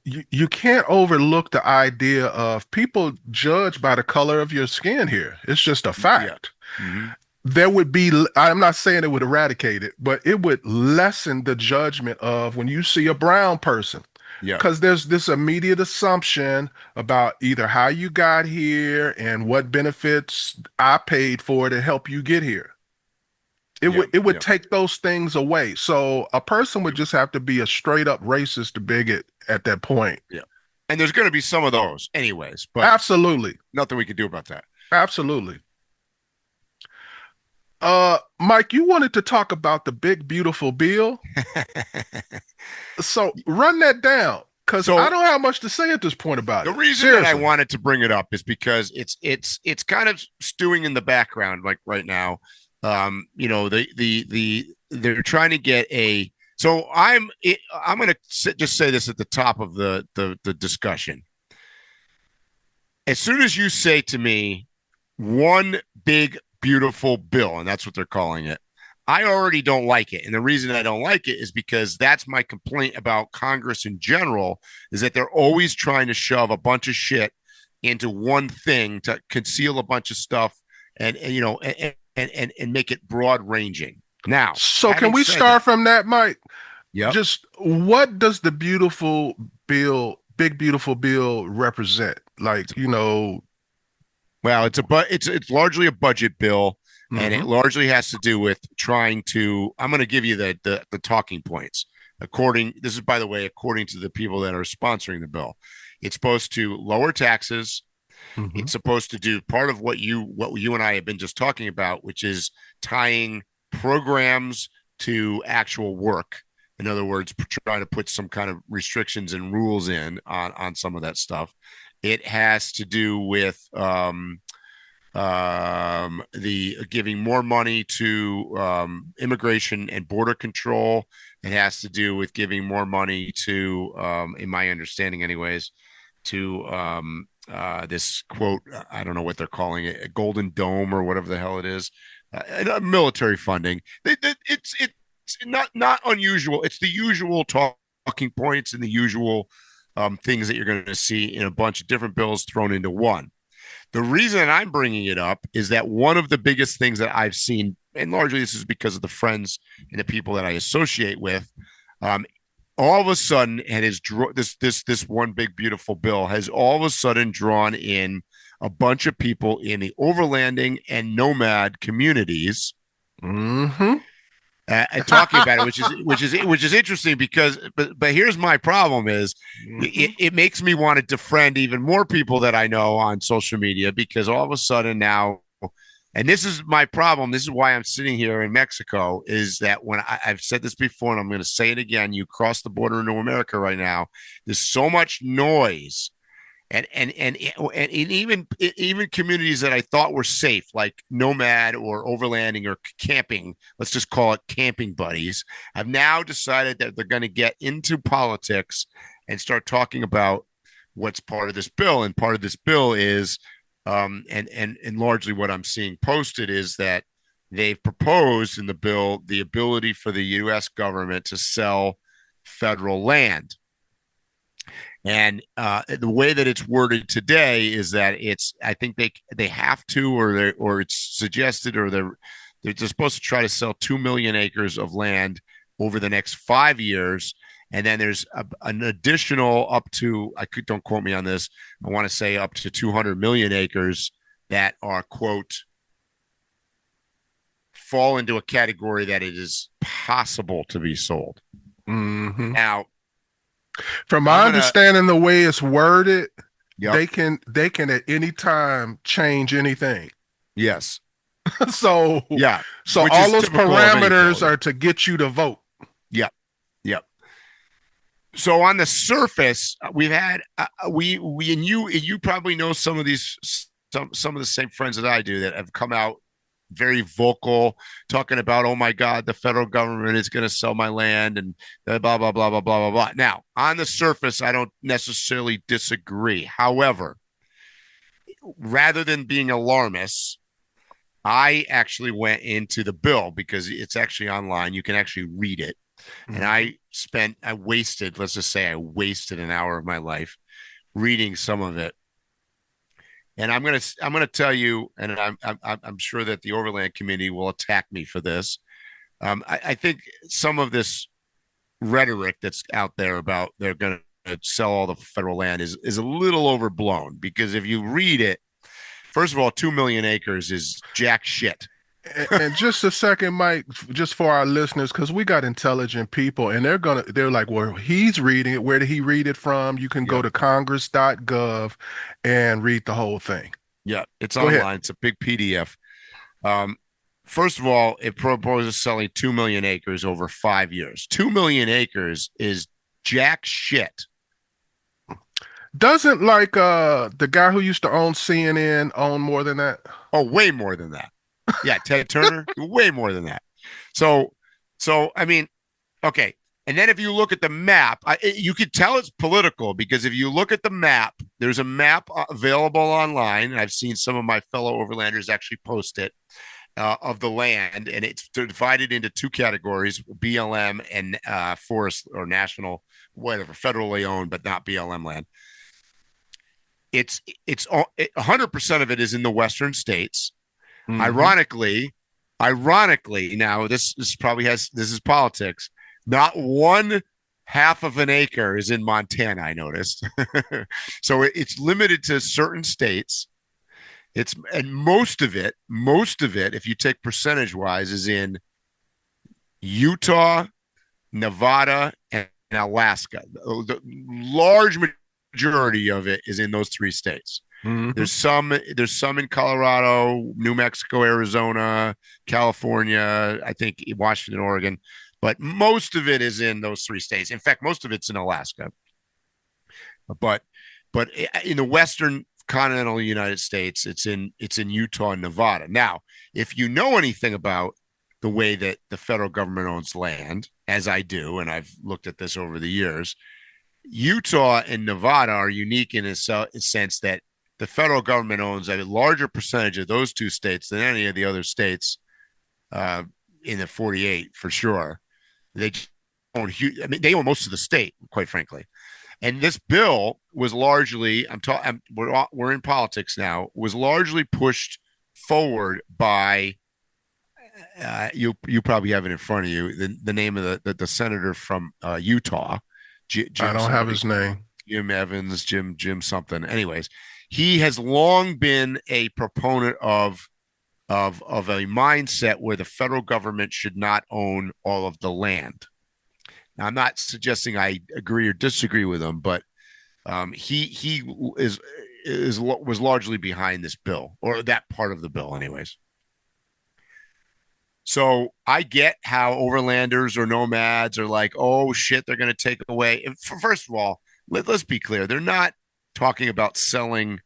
You can't overlook the idea of people judge by the color of your skin here. It's just a fact. Yeah. Mm-hmm. There would be, I'm not saying it would eradicate it, but it would lessen the judgment of when you see a brown person. Yeah. Because there's this immediate assumption about either how you got here and what benefits I paid for to help you get here. It would take those things away. So a person would just have to be a straight up racist bigot at that point. Yeah. And there's going to be some of those anyways, but absolutely nothing we can do about that. Absolutely. Mike, you wanted to talk about the big, beautiful bill. So run that down, because I don't have much to say at this point about it. The reason that I wanted to bring it up is because it's kind of stewing in the background, like right now. They're trying to get a. So I'm going to just say this at the top of the discussion. As soon as you say to me, one big beautiful bill, and that's what they're calling it, I already don't like it. And the reason I don't like it is because that's my complaint about Congress in general, is that they're always trying to shove a bunch of shit into one thing to conceal a bunch of stuff and make it broad ranging. Now, so can we start from that, Mike? Yeah. Just what does the beautiful bill, big beautiful bill represent? Like, well, it's largely a budget bill, and it largely has to do with trying to. I'm going to give you the talking points. This is, by the way, according to the people that are sponsoring the bill. It's supposed to lower taxes. Mm-hmm. It's supposed to do part of what you and I have been just talking about, which is tying programs to actual work. In other words, trying to put some kind of restrictions and rules in on some of that stuff. It has to do with the giving more money to immigration and border control. It has to do with giving more money to, in my understanding, anyways, to this quote. I don't know what they're calling it, a golden dome or whatever the hell it is, military funding. It's not unusual. It's the usual talking points and the usual things that you're going to see in a bunch of different bills thrown into one. The reason I'm bringing it up is that one of the biggest things that I've seen, and largely this is because of the friends and the people that I associate with, all of a sudden, and this one big beautiful bill has all of a sudden drawn in a bunch of people in the overlanding and nomad communities. Mm-hmm. And talking about it, which is interesting because, but here's my problem is, it makes me want to defriend even more people that I know on social media, because all of a sudden now, and this is my problem. This is why I'm sitting here in Mexico, is that when I've said this before, and I'm going to say it again, you cross the border into America right now, there's so much noise. And even communities that I thought were safe, like nomad or overlanding or camping, let's just call it camping buddies, have now decided that they're going to get into politics and start talking about what's part of this bill. And part of this bill is, and largely what I'm seeing posted is that they've proposed in the bill the ability for the U.S. government to sell federal land. And the way that it's worded today is that I think they have to, or it's suggested, or they're supposed to try to sell 2 million acres of land over the next 5 years. And then there's an additional up to, don't quote me on this, I want to say up to 200 million acres that are, quote, fall into a category that it is possible to be sold. Mm-hmm. Now, from my understanding, the way it's worded, yep, they can at any time change anything. Yes. So which all those parameters are to get you to vote. Yep. So on the surface, we've had we and you probably know some of these some of the same friends that I do that have come out very vocal, talking about, oh my God, the federal government is going to sell my land and blah blah blah blah blah blah blah. Now, on the surface, I don't necessarily disagree. However, rather than being alarmist, I actually went into the bill because it's actually online. You can actually read it. And I wasted, let's just say I wasted an hour of my life reading some of it. And I'm gonna tell you, and I'm sure that the Overland Committee will attack me for this. I think some of this rhetoric that's out there about they're gonna sell all the federal land is a little overblown, because if you read it, first of all, 2 million acres is jack shit. And just a second, Mike, just for our listeners, because we got intelligent people, and they're like, well, he's reading it. Where did he read it from? You can go to congress.gov and read the whole thing. Yeah, it's Go online. ahead. It's a big PDF. First of all, it proposes selling 2 million acres over 5 years. 2 million acres is jack shit. Doesn't like the guy who used to own CNN own more than that? Oh, way more than that. Yeah, Ted Turner, way more than that. So I mean, okay. And then if you look at the map, you could tell it's political, because if you look at the map, there's a map available online, and I've seen some of my fellow overlanders actually post it, of the land, and it's divided into two categories: BLM and forest or national, whatever, federally owned but not BLM land. It's 100% of it is in the western states. Ironically, now this is politics. Not 1/2 of an acre is in Montana, I noticed. So it's limited to certain states. And most of it, if you take percentage wise, is in Utah, Nevada, and Alaska. The large majority of it is in those three states. There's some in Colorado, New Mexico, Arizona, California, I think Washington, Oregon, but most of it is in those three states. In fact, most of it's in Alaska. But in the western continental United States, it's in Utah and Nevada. Now, if you know anything about the way that the federal government owns land, as I do, and I've looked at this over the years, Utah and Nevada are unique in a sense that the federal government owns a larger percentage of those two states than any of the other states in the 48, for sure. They they own most of the state, quite frankly. And this bill was largely, we're in politics now, was largely pushed forward by, you probably have it in front of you, the name of the senator from Utah. I don't have his name. Jim Evans, Jim something. Anyways, he has long been a proponent of a mindset where the federal government should not own all of the land. Now, I'm not suggesting I agree or disagree with him, but he was largely behind this bill, or that part of the bill, anyways. So I get how overlanders or nomads are like, oh shit, they're going to take away. And first of all, let's be clear. They're not talking about selling,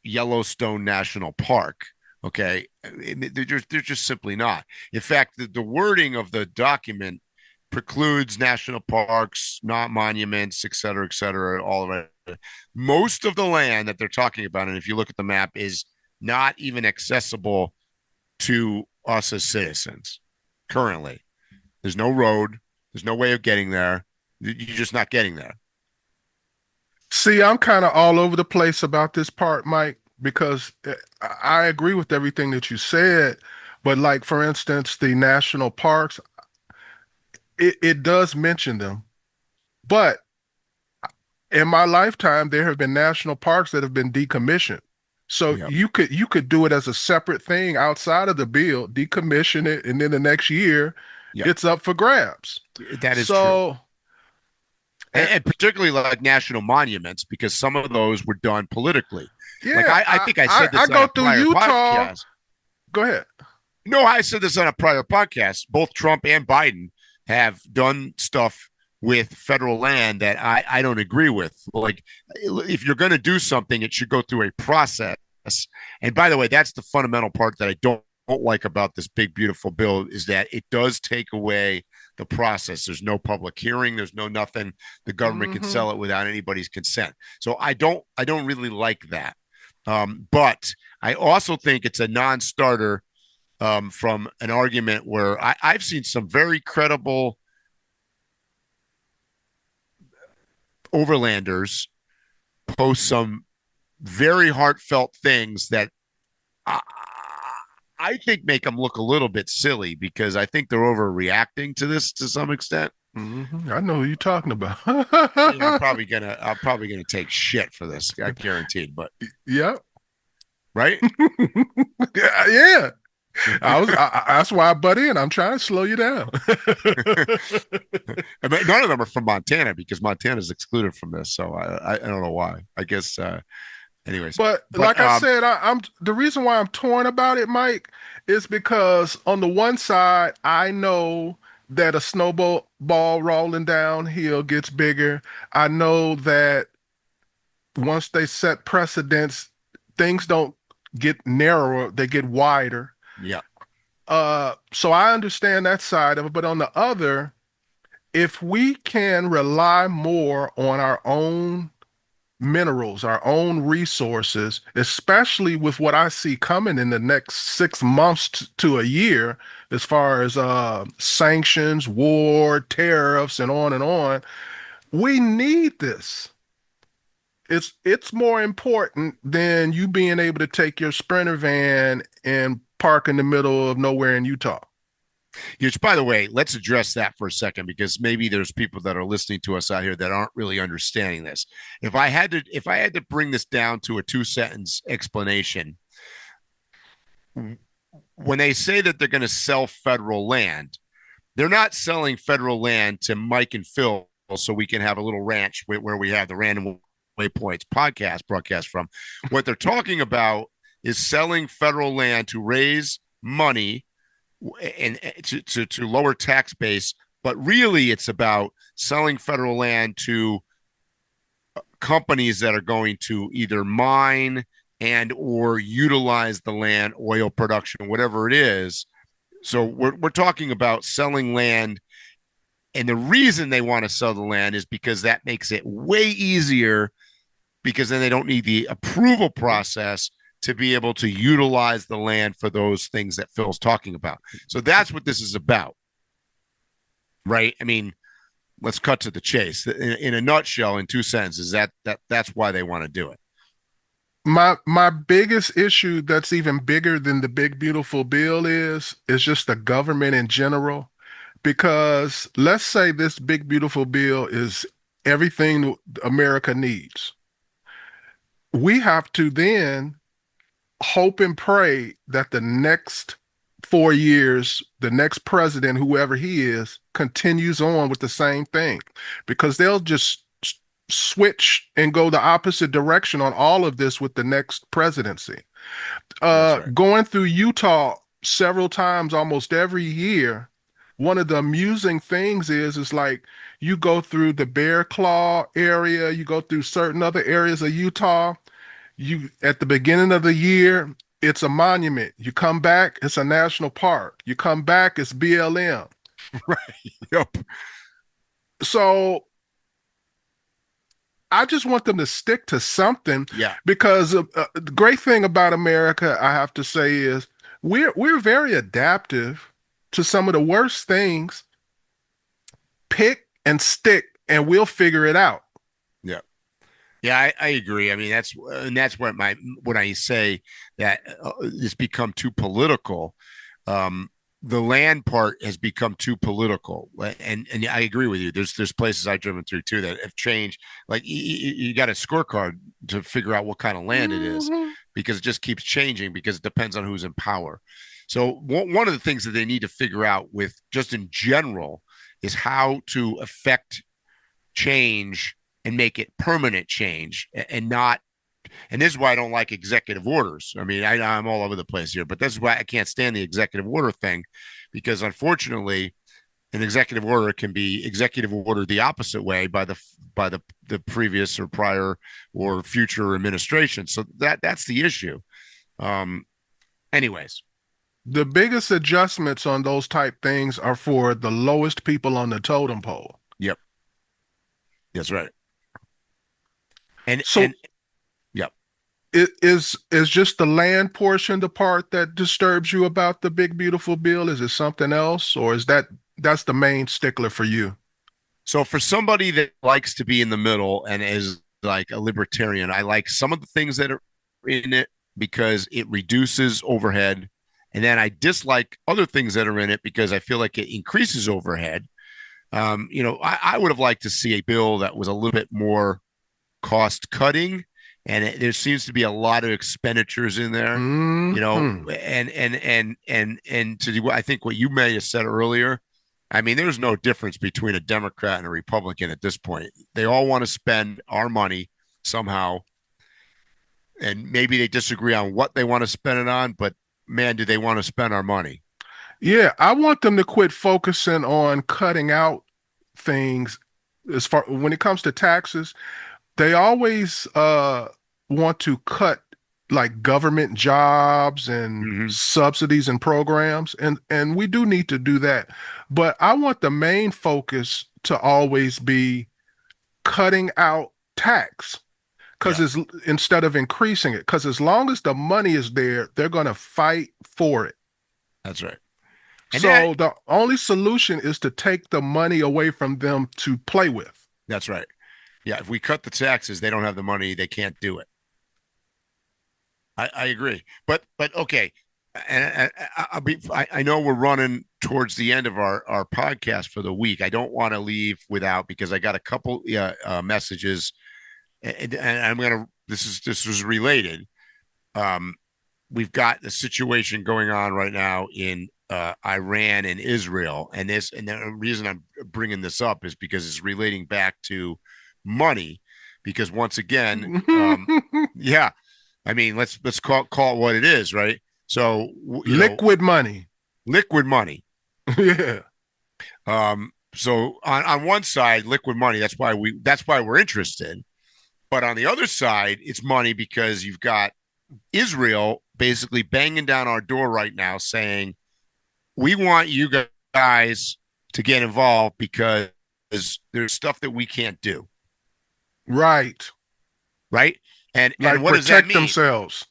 Yellowstone National Park. Okay. They're just simply not. In fact, the wording of the document precludes national parks, not monuments, et cetera, all of it. Most of the land that they're talking about, and if you look at the map, is not even accessible to us as citizens currently. There's no road. There's no way of getting there. You're just not getting there. See, I'm kind of all over the place about this part, Mike, because I agree with everything that you said. But like, for instance, the national parks, it does mention them. But in my lifetime, there have been national parks that have been decommissioned. So you could do it as a separate thing outside of the bill, decommission it, and then the next year it's up for grabs. That is true. And particularly like national monuments, because some of those were done politically. Yeah, like I think I said this on a prior podcast. Go ahead. No, I said this on a prior podcast. Both Trump and Biden have done stuff with federal land that I don't agree with. Like, if you're going to do something, it should go through a process. And by the way, that's the fundamental part that I don't like about this big, beautiful bill, is that it does take away the process. There's no public hearing. There's no nothing. The government can sell it without anybody's consent. So I don't really like that. But I also think it's a non-starter from an argument where I've seen some very credible overlanders post some very heartfelt things that I think make them look a little bit silly, because I think they're overreacting to this to some extent. I know who you're talking about. I'm probably gonna take shit for this, I guaranteed. But yeah, right? yeah. That's why I butt in. I'm trying to slow you down. I mean, none of them are from Montana, because Montana's excluded from this. So I don't know why. I guess. Anyways, but like I said, I'm the reason why I'm torn about it, Mike, is because on the one side, I know that a snowball rolling downhill gets bigger. I know that once they set precedents, things don't get narrower, they get wider. Yeah. So I understand that side of it, but on the other, if we can rely more on our own minerals, our own resources, especially with what I see coming in the next 6 months to a year, as far as sanctions, war, tariffs, and on, we need this. It's more important than you being able to take your Sprinter van and park in the middle of nowhere in Utah. Which, by the way, let's address that for a second, because maybe there's people that are listening to us out here that aren't really understanding this. If I had to bring this down to a 2-sentence explanation, when they say that they're going to sell federal land, they're not selling federal land to Mike and Phil so we can have a little ranch where we have the Random Waypoints podcast broadcast from. What they're talking about is selling federal land to raise money and to lower tax base, but really it's about selling federal land to companies that are going to either mine and or utilize the land, oil production, whatever it is. So we're talking about selling land, and the reason they want to sell the land is because that makes it way easier, because then they don't need the approval process to be able to utilize the land for those things that Phil's talking about. So that's what this is about, right? I mean, let's cut to the chase. In a nutshell, in 2 sentences, that's why they want to do it. My biggest issue, that's even bigger than the big beautiful bill, is just the government in general. Because let's say this big beautiful bill is everything America needs. We have to then hope and pray that the next 4 years, the next president, whoever he is, continues on with the same thing, because they'll just switch and go the opposite direction on all of this with the next presidency. Right. Going through Utah several times, almost every year, one of the amusing things is like you go through the Bear Claw area, you go through certain other areas of Utah. You at the beginning of the year, it's a monument. You come back, it's a national park. You come back, it's BLM. Right. Yep. So I just want them to stick to something. Yeah. Because the great thing about America, I have to say, is we're very adaptive to some of the worst things. Pick and stick, and we'll figure it out. Yeah. Yeah, I agree. I mean, that's what when I say that it's become too political. The land part has become too political, and I agree with you. There's places I've driven through too that have changed. Like you got a scorecard to figure out what kind of land it is, because it just keeps changing, because it depends on who's in power. So one of the things that they need to figure out with just in general is how to affect change and make it permanent change, and not. And this is why I don't like executive orders. I mean, I'm all over the place here, but this is why I can't stand the executive order thing, because unfortunately, An executive order can be executive order the opposite way by the previous or prior or future administration. So that's the issue. Anyways, The biggest adjustments on those type things are for the lowest people on the totem pole. yep, that's right. And So and yep. is just the land portion the part that disturbs you about the big beautiful bill? Is it something else, or is that's the main stickler for you? So for somebody that likes to be in the middle and is like a libertarian, I like some of the things that are in it because it reduces overhead. And then I dislike other things that are in it because I feel like it increases overhead. I would have liked to see a bill that was a little bit more cost cutting, and there seems to be a lot of expenditures in there. Mhm. And to do, I think what you may have said earlier, I mean, there's no difference between a Democrat and a Republican at this point. They all want to spend our money somehow, and maybe they disagree on what they want to spend it on, but man, do they want to spend our money? Yeah, I want them to quit focusing on cutting out things as far when it comes to taxes. They always want to cut like government jobs and Mm-hmm. subsidies and programs, and we do need to do that. But I want the main focus to always be cutting out tax because Yeah, it's instead of increasing it. Because as long as the money is there, they're going to fight for it. that's right. And So the only solution is to take the money away from them to play with. that's right. Yeah, if we cut the taxes, they don't have the money, they can't do it. I agree, but okay, and I know we're running towards the end of our podcast for the week. I don't want to leave without because I got a couple messages, and I'm gonna. This was related. Um, we've got the situation going on right now in Iran and Israel, and the reason I'm bringing this up is because it's relating back to money, because once again, yeah. I mean, let's call it what it is, right? So Liquid money. liquid money. Yeah. So on one side, liquid money. That's why we're interested. But on the other side, it's money because you've got Israel basically banging down our door right now, saying we want you guys to get involved because there's stuff that we can't do, Right. right? And Like what does that protect mean? themselves.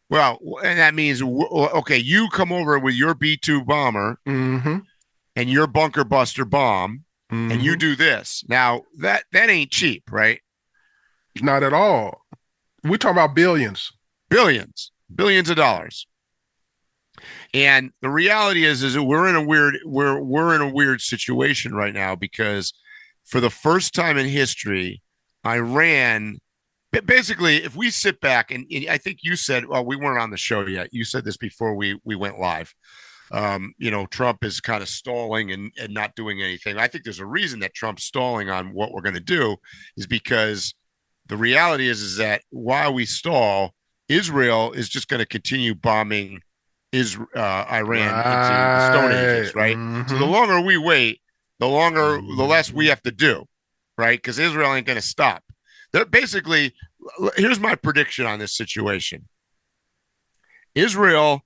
Well, and that means okay, you come over with your B-2 bomber Hmm. and your bunker buster bomb, and you Hmm. do this. Now that ain't cheap, right? Not at all. We're talking about billions. Billions of dollars. And the reality is that we're in a weird situation right now because for the first time in history, Iran. Basically, if we sit back and I think you said, well, we weren't on the show yet. You said this before we went live. Trump is kind of stalling and not doing anything. I think there's a reason that Trump's stalling on what we're going to do is because the reality is that while we stall, Israel is just going to continue bombing Iran into the Stone Ages, right? So the Hmm. longer we wait, the less we have to do, right? Because Israel ain't going to stop. They're basically, here's my prediction on this situation. Israel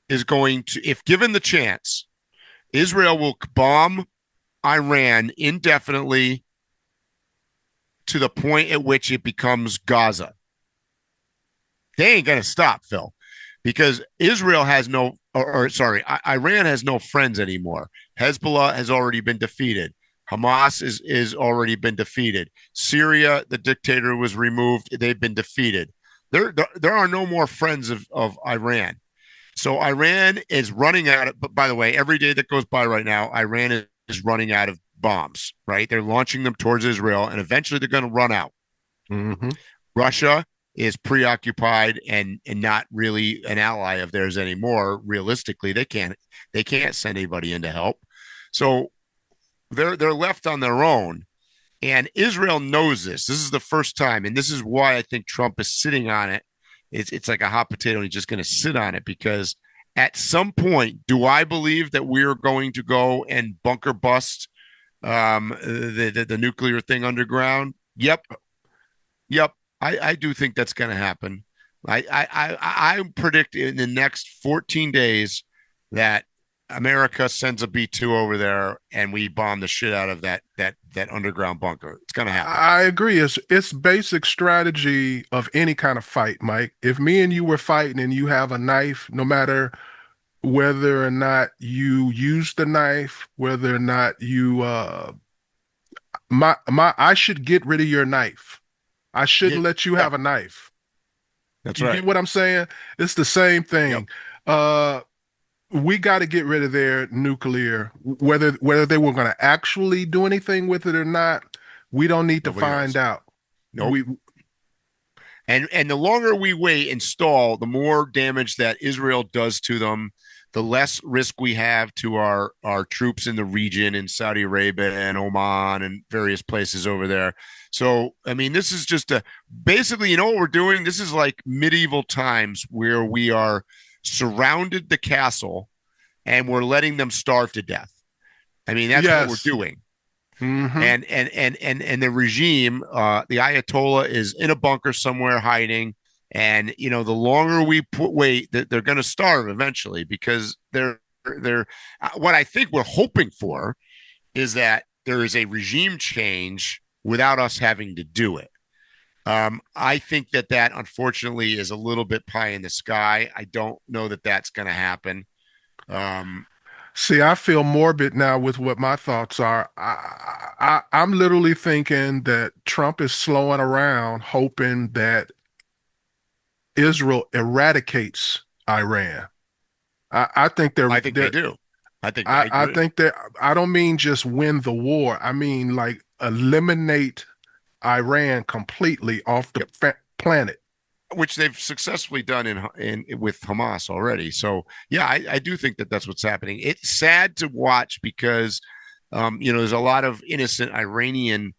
is going to, if given the chance, Israel will bomb Iran indefinitely to the point at which it becomes Gaza. They ain't going to stop, Phil, because Israel has Iran has no friends anymore. Hezbollah has already been defeated. Hamas is already been defeated. Syria, the dictator was removed. They've been defeated. There are no more friends of Iran. So Iran is running out of, but by the way, every day that goes by right now, Iran is running out of bombs, right? They're launching them towards Israel, and eventually they're going to run out. Hmm. Russia is preoccupied and not really an ally of theirs anymore. Realistically, they can't send anybody in to help. So they're left on their own. And Israel knows this. This is the first time, and this is why I think Trump is sitting on it. It's like a hot potato, and he's just going to sit on it because at some point, do I believe that we're going to go and bunker bust the nuclear thing underground? Yep. I do think that's going to happen. I predict in the next 14 days that America sends a B-2 over there and we bomb the shit out of that underground bunker. It's going to happen. I agree. It's basic strategy of any kind of fight, Mike. If me and you were fighting and you have a knife, no matter whether or not you use the knife, whether or not you I should get rid of your knife. I shouldn't let you have a knife. That's You right. get what I'm saying? It's the same thing. We got to get rid of their nuclear, whether they were going to actually do anything with it or not. We don't need to find out. Nope. And the longer we wait and stall, the more damage that Israel does to them, the less risk we have to our troops in the region, in Saudi Arabia and Oman and various places over there. So, I mean, this is just basically, you know what we're doing? This is like medieval times where we are surrounded the castle and we're letting them starve to death. I mean, that's what we're doing. Mm-hmm. And the regime, the Ayatollah is in a bunker somewhere hiding. And, you know, the longer we wait, they're going to starve eventually, because they're what I think we're hoping for is that there is a regime change without us having to do it. I think that unfortunately is a little bit pie in the sky. I don't know that that's going to happen. See, I feel morbid now with what my thoughts are. I'm literally thinking that Trump is slowing around, hoping that Israel eradicates Iran. I think they do. I think that I don't mean just win the war. I mean like eliminate Iran completely off the planet, which they've successfully done in with Hamas already. So yeah, I do think that that's what's happening. It's sad to watch because you know, there's a lot of innocent Iranian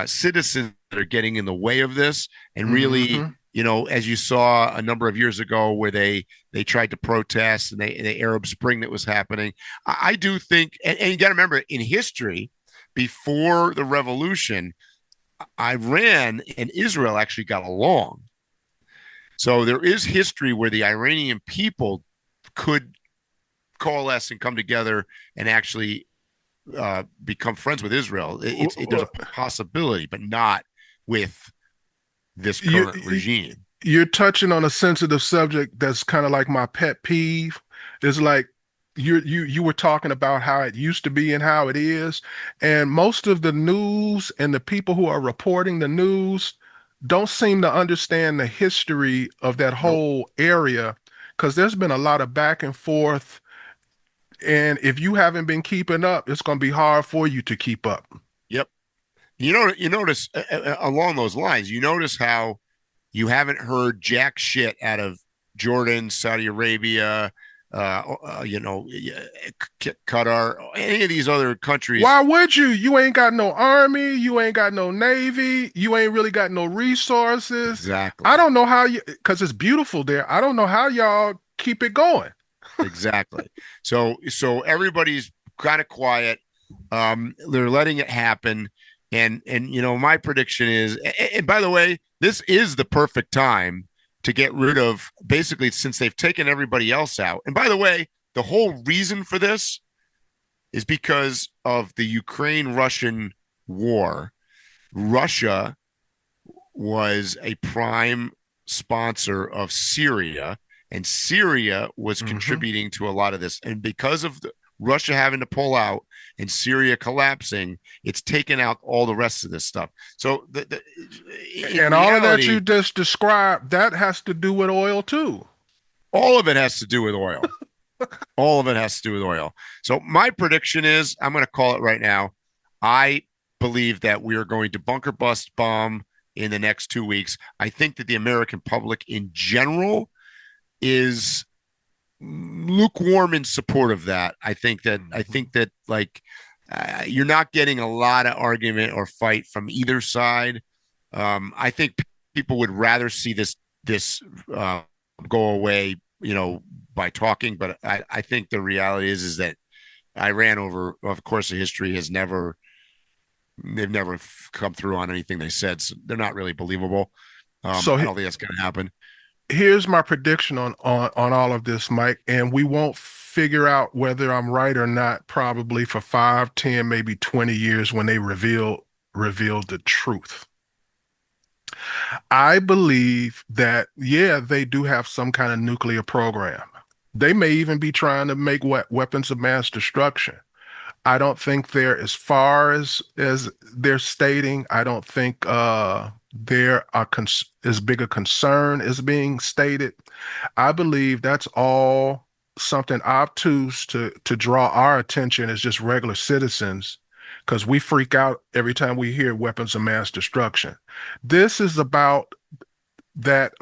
citizens that are getting in the way of this, and really, you know, as you saw a number of years ago where they tried to protest and the Arab Spring that was happening. I do think, and you got to remember, in history, before the revolution, Iran and Israel actually got along. So there is history where the Iranian people could coalesce and come together and actually become friends with Israel. There's a possibility, but not with this current regime. You're touching on a sensitive subject that's kind of like my pet peeve. It's like you were talking about how it used to be and how it is, and most of the news and the people who are reporting the news don't seem to understand the history of that whole area, because there's been a lot of back and forth, and if you haven't been keeping up, it's going to be hard for you to keep up. Yep. You notice along those lines, you notice how you haven't heard jack shit out of Jordan, Saudi Arabia, you know, Qatar, any of these other countries. Why would you? You ain't got no army, you ain't got no navy, you ain't really got no resources. Exactly. I don't know how you, because it's beautiful there. I don't know how y'all keep it going. Exactly. So everybody's kind of quiet. They're letting it happen. And you know, my prediction is, and by the way, this is the perfect time to get rid of, basically, since they've taken everybody else out. And by the way, the whole reason for this is because of the Ukraine-Russian war. Russia was a prime sponsor of Syria, and Syria was contributing to a lot of this. And because of Russia having to pull out and Syria collapsing, it's taken out all the rest of this stuff. So all of that you just described, that has to do with oil too. All of it has to do with oil. All of it has to do with oil. So my prediction is, I'm going to call it right now, I believe that we are going to bunker bust bomb in the next 2 weeks. I think that the American public in general is lukewarm in support of that. I think that like you're not getting a lot of argument or fight from either side. I think people would rather see this go away, by talking. But I think the reality is that Iran, over the course of history, they've never come through on anything they said. So they're not really believable. So I don't think that's going to happen. here's my prediction on all of this, Mike, and we won't figure out whether I'm right or not probably for 5, 10, maybe 20 years when they reveal the truth. I believe that, yeah, they do have some kind of nuclear program. They may even be trying to make weapons of mass destruction. I don't think they're as far as they're stating. I don't think they're as big a concern as being stated. I believe that's all something obtuse to draw our attention as just regular citizens, because we freak out every time we hear weapons of mass destruction. This is about that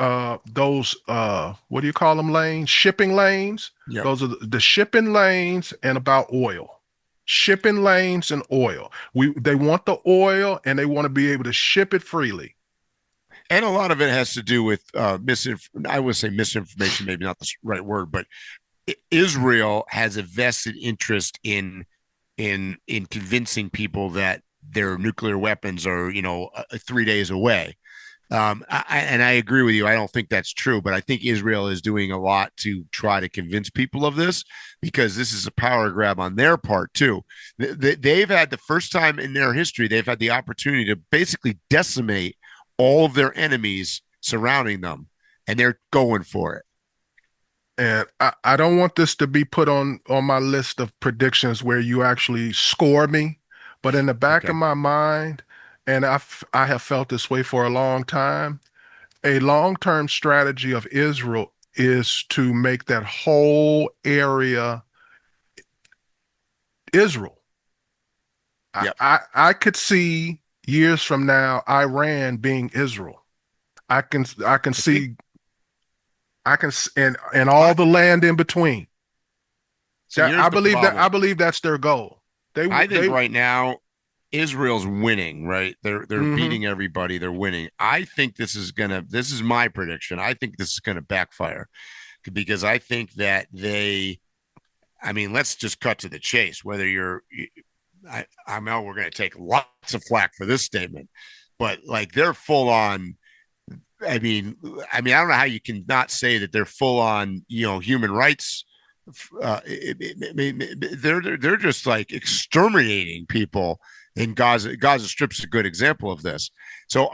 those what do you call them, lanes? Shipping lanes. Yep. Those are the shipping lanes, and about oil. Shipping lanes and oil. They want the oil and they want to be able to ship it freely. And a lot of it has to do with I would say misinformation, maybe not the right word, but Israel has a vested interest in convincing people that their nuclear weapons are 3 days away. I agree with you. I don't think that's true, but I think Israel is doing a lot to try to convince people of this, because this is a power grab on their part too. They've had, the first time in their history, they've had the opportunity to basically decimate all of their enemies surrounding them, and they're going for it. And I don't want this to be put on my list of predictions where you actually score me, but in the back of my mind, and I have felt this way for a long time, a long-term strategy of Israel is to make that whole area Israel. Yep. I could see years from now Iran being Israel. I can see and all the land in between. So I believe that's their goal. I think right now Israel's winning, right? They're beating everybody. They're winning. I think this is my prediction. I think this is going to backfire, because I think that let's just cut to the chase. Whether I know we're going to take lots of flack for this statement, but like, they're full on. I don't know how you can not say that they're full on, human rights. They're just like exterminating people in Gaza. Gaza Strip's a good example of this. So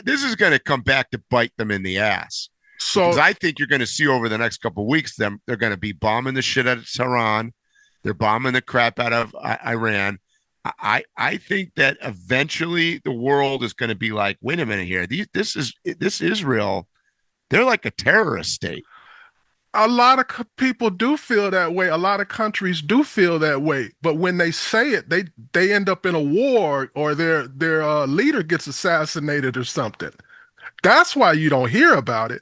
this is going to come back to bite them in the ass. So, because I think you're going to see over the next couple of weeks, they're going to be bombing the shit out of Tehran. They're bombing the crap out of Iran. I think that eventually the world is going to be like, wait a minute here. This Israel, they're like a terrorist state. A lot of people do feel that way. A lot of countries do feel that way. But when they say it, they end up in a war, or their leader gets assassinated or something. That's why you don't hear about it.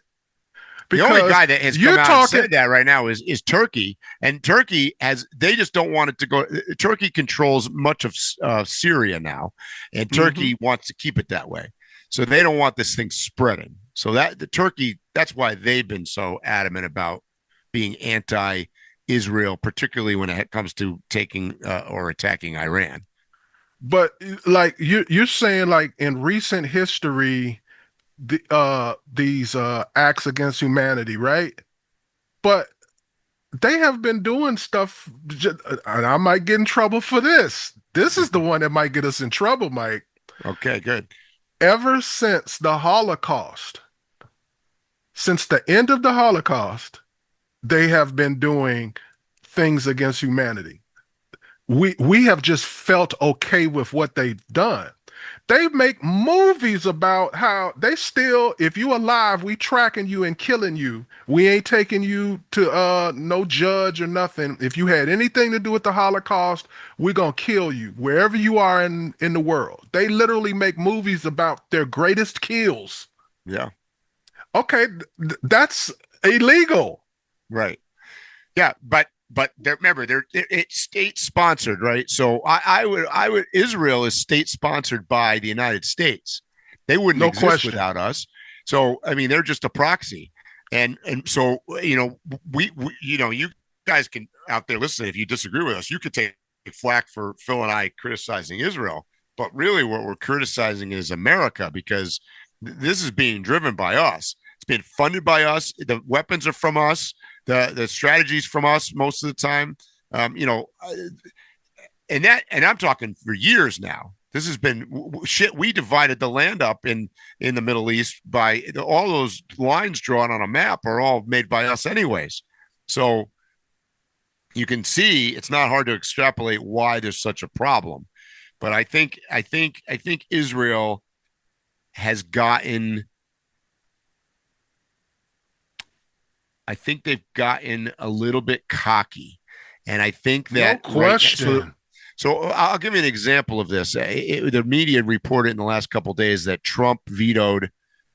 The only guy that has come out and said that right now is Turkey, and Turkey they just don't want it to go. Turkey controls much of Syria now, and Turkey wants to keep it that way. So they don't want this thing spreading. So that's why they've been so adamant about being anti-Israel, particularly when it comes to taking or attacking Iran. But like you're saying, like in recent history, these acts against humanity, right? But they have been doing stuff, and I might get in trouble for this. This is the one that might get us in trouble, Mike. Okay, good. Ever since the Holocaust, since the end of the Holocaust, they have been doing things against humanity. We have just felt okay with what they've done. They make movies about how they still, if you alive, we tracking you and killing you. We ain't taking you to no judge or nothing. If you had anything to do with the Holocaust, we're gonna kill you wherever you are in the world. They literally make movies about their greatest kills. Yeah. Okay, that's illegal. Right. Yeah, but remember, it's state sponsored, right? So I would Israel is state sponsored by the United States. They wouldn't exist without us. So they're just a proxy. And so, we you guys can out there listen. If you disagree with us, you could take flack for Phil and I criticizing Israel. But really, what we're criticizing is America, because this is being driven by us. It's being funded by us. The weapons are from us. The strategies from us most of the time. And I'm talking for years now. This has been shit. We divided the land up in the Middle East by all those lines drawn on a map are all made by us anyways. So you can see it's not hard to extrapolate why there's such a problem. But I think Israel has gotten. I think they've gotten a little bit cocky, and I think that no question. Right, so I'll give you an example of this. The media reported in the last couple of days that Trump vetoed,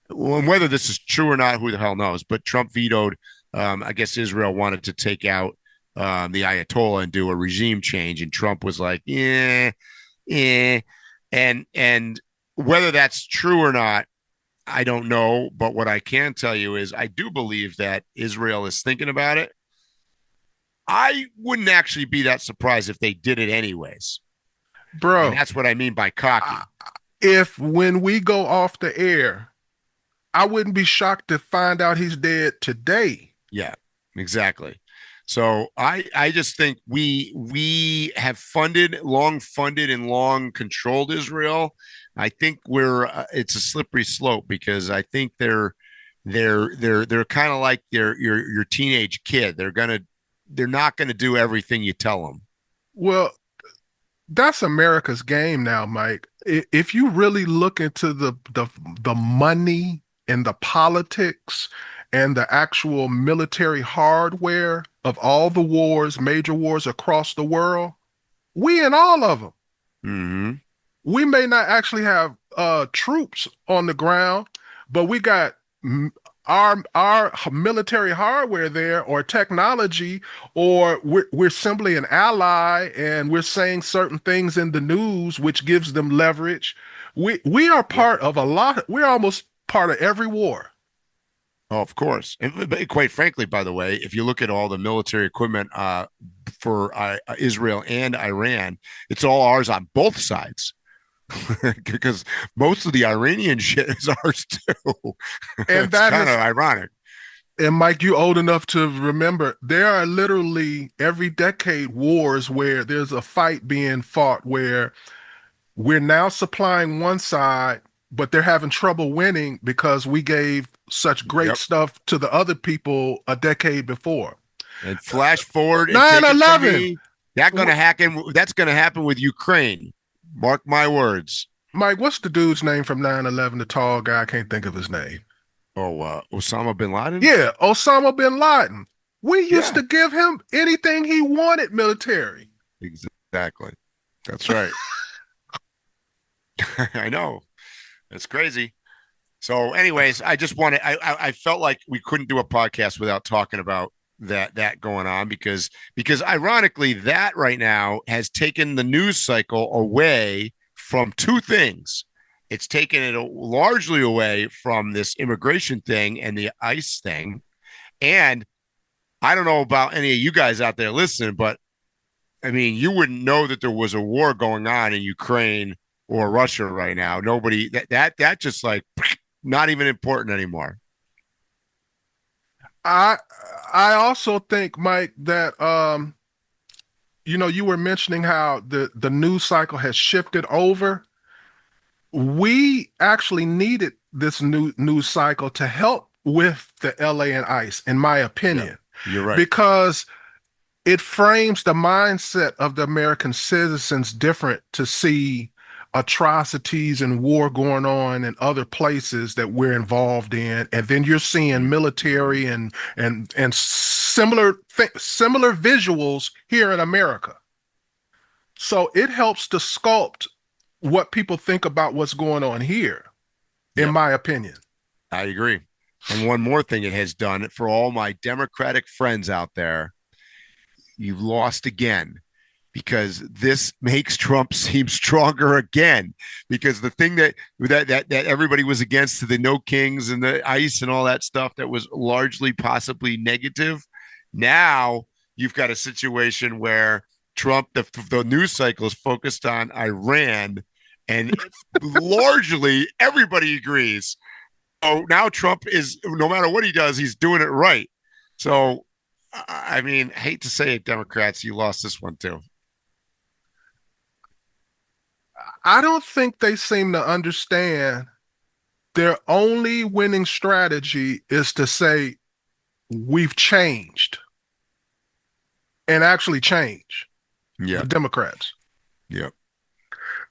and whether this is true or not, who the hell knows? But Trump vetoed. I guess Israel wanted to take out the Ayatollah and do a regime change, and Trump was like, and whether that's true or not, I don't know. But what I can tell you is I do believe that Israel is thinking about it. I wouldn't actually be that surprised if they did it anyways. Bro. And that's what I mean by cocky. If when we go off the air, I wouldn't be shocked to find out he's dead today. Yeah, exactly. So I just think we have long funded and long controlled Israel. I think it's a slippery slope, because I think they're kind of like your teenage kid. They're not gonna do everything you tell them. Well, that's America's game now, Mike. If you really look into the money and the politics and the actual military hardware of all the wars, major wars across the world, we in all of them. Mm-hmm. We may not actually have troops on the ground, but we got our military hardware there, or technology, or we're simply an ally, and we're saying certain things in the news which gives them leverage. We are part of a lot. We're almost part of every war. Oh, of course. And quite frankly, by the way, if you look at all the military equipment for Israel and Iran, it's all ours on both sides. Because most of the Iranian shit is ours too. And that kind of ironic. And Mike, you old enough to remember, there are literally every decade wars where there's a fight being fought where we're now supplying one side, but they're having trouble winning because we gave such great stuff to the other people a decade before. And flash forward 9/11. That's going to happen with Ukraine. Mark my words. Mike, what's the dude's name from 9/11? The tall guy, I can't think of his name. Oh, Osama bin Laden? Yeah, Osama bin Laden. We used to give him anything he wanted military. Exactly. That's right. I know. That's crazy. So anyways, I just wanted, I felt like we couldn't do a podcast without talking about that going on, because ironically that right now has taken the news cycle away from two things. It's taken it largely away from this immigration thing and the ICE thing. And I don't know about any of you guys out there listening, but I mean, you wouldn't know that there was a war going on in Ukraine or Russia right now. Nobody that just like not even important anymore. I also think, Mike, that you were mentioning how the news cycle has shifted over. We actually needed this new news cycle to help with the LA and ICE, in my opinion. Yeah, you're right. Because it frames the mindset of the American citizens different to see atrocities and war going on in other places that we're involved in, and then you're seeing military and similar visuals here in America. So it helps to sculpt what people think about what's going on here, in my opinion. I agree. And one more thing it has done for all my Democratic friends out there, you've lost again. because this makes Trump seem stronger again. Because the thing that everybody was against, the no kings and the ICE and all that stuff that was largely possibly negative, now you've got a situation where Trump, the news cycle is focused on Iran, and largely everybody agrees. Oh, now Trump is, no matter what he does, he's doing it right. So, I mean, I hate to say it, Democrats, you lost this one too. I don't think they seem to understand their only winning strategy is to say, we've changed, and actually change. Yeah. The Democrats. Yep.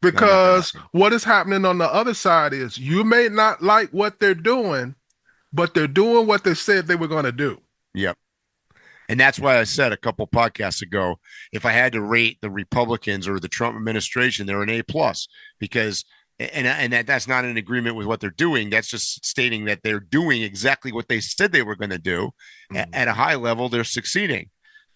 Because what is happening on the other side is you may not like what they're doing, but they're doing what they said they were going to do. Yep. And that's why I said a couple podcasts ago, if I had to rate the Republicans or the Trump administration, they're an A+, because that's not an agreement with what they're doing. That's just stating that they're doing exactly what they said they were going to do. Mm-hmm. At a high level, they're succeeding.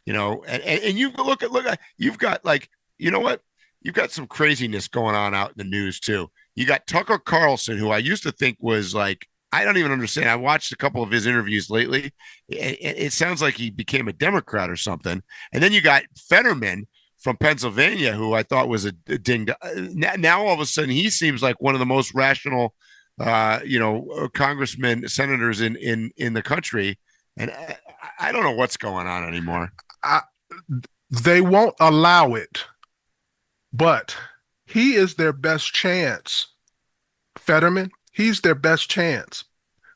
You know, and you look at you've got, like, you know what? You've got some craziness going on out in the news too. You got Tucker Carlson, who I used to think was like, I don't even understand. I watched a couple of his interviews lately. It sounds like he became a Democrat or something. And then you got Fetterman from Pennsylvania, who I thought was a ding. Now all of a sudden he seems like one of the most rational, congressmen, senators in the country. And I don't know what's going on anymore. They won't allow it, but he is their best chance. Fetterman. He's their best chance,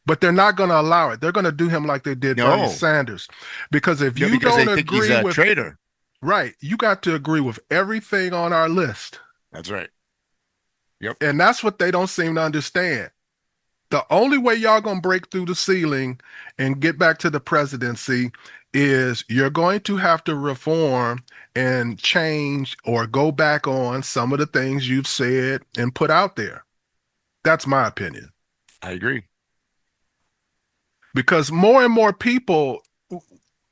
but they're not going to allow it. They're going to do him like they did Bernie Sanders, because if you don't agree he's a with traitor, right, you got to agree with everything on our list. That's right. Yep. And that's what they don't seem to understand. The only way y'all going to break through the ceiling and get back to the presidency is you're going to have to reform and change or go back on some of the things you've said and put out there. That's my opinion. I agree. Because more and more people,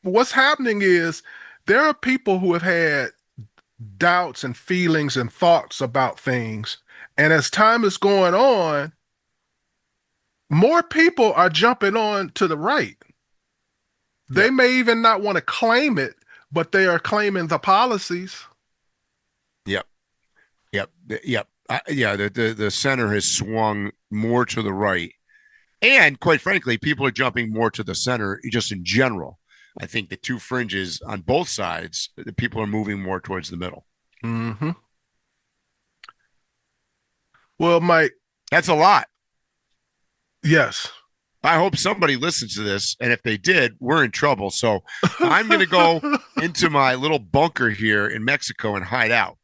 what's happening is there are people who have had doubts and feelings and thoughts about things. And as time is going on, more people are jumping on to the right. They may even not want to claim it, but they are claiming the policies. Yep. The center has swung more to the right. And quite frankly, people are jumping more to the center just in general. I think the two fringes on both sides, the people are moving more towards the middle. Mm-hmm. Well, Mike. That's a lot. Yes. I hope somebody listens to this, and if they did, we're in trouble. So I'm going to go into my little bunker here in Mexico and hide out.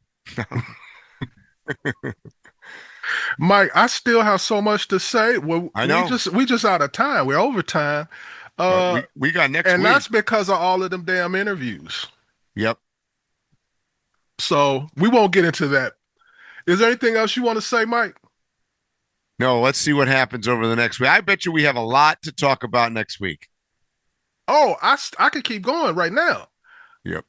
Mike, I still have so much to say. Well, I know. We just out of time. We're over time. We got next week. And that's because of all of them damn interviews. Yep. So we won't get into that. Is there anything else you want to say, Mike? No, let's see what happens over the next week. I bet you we have a lot to talk about next week. Oh, I could keep going right now. Yep.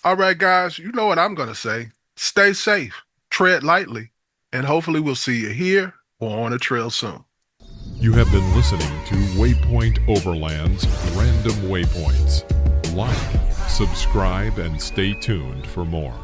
All right, guys, you know what I'm going to say. Stay safe, tread lightly, and hopefully we'll see you here or on the trail soon. You have been listening to Waypoint Overland's Random Waypoints. Like, subscribe, and stay tuned for more.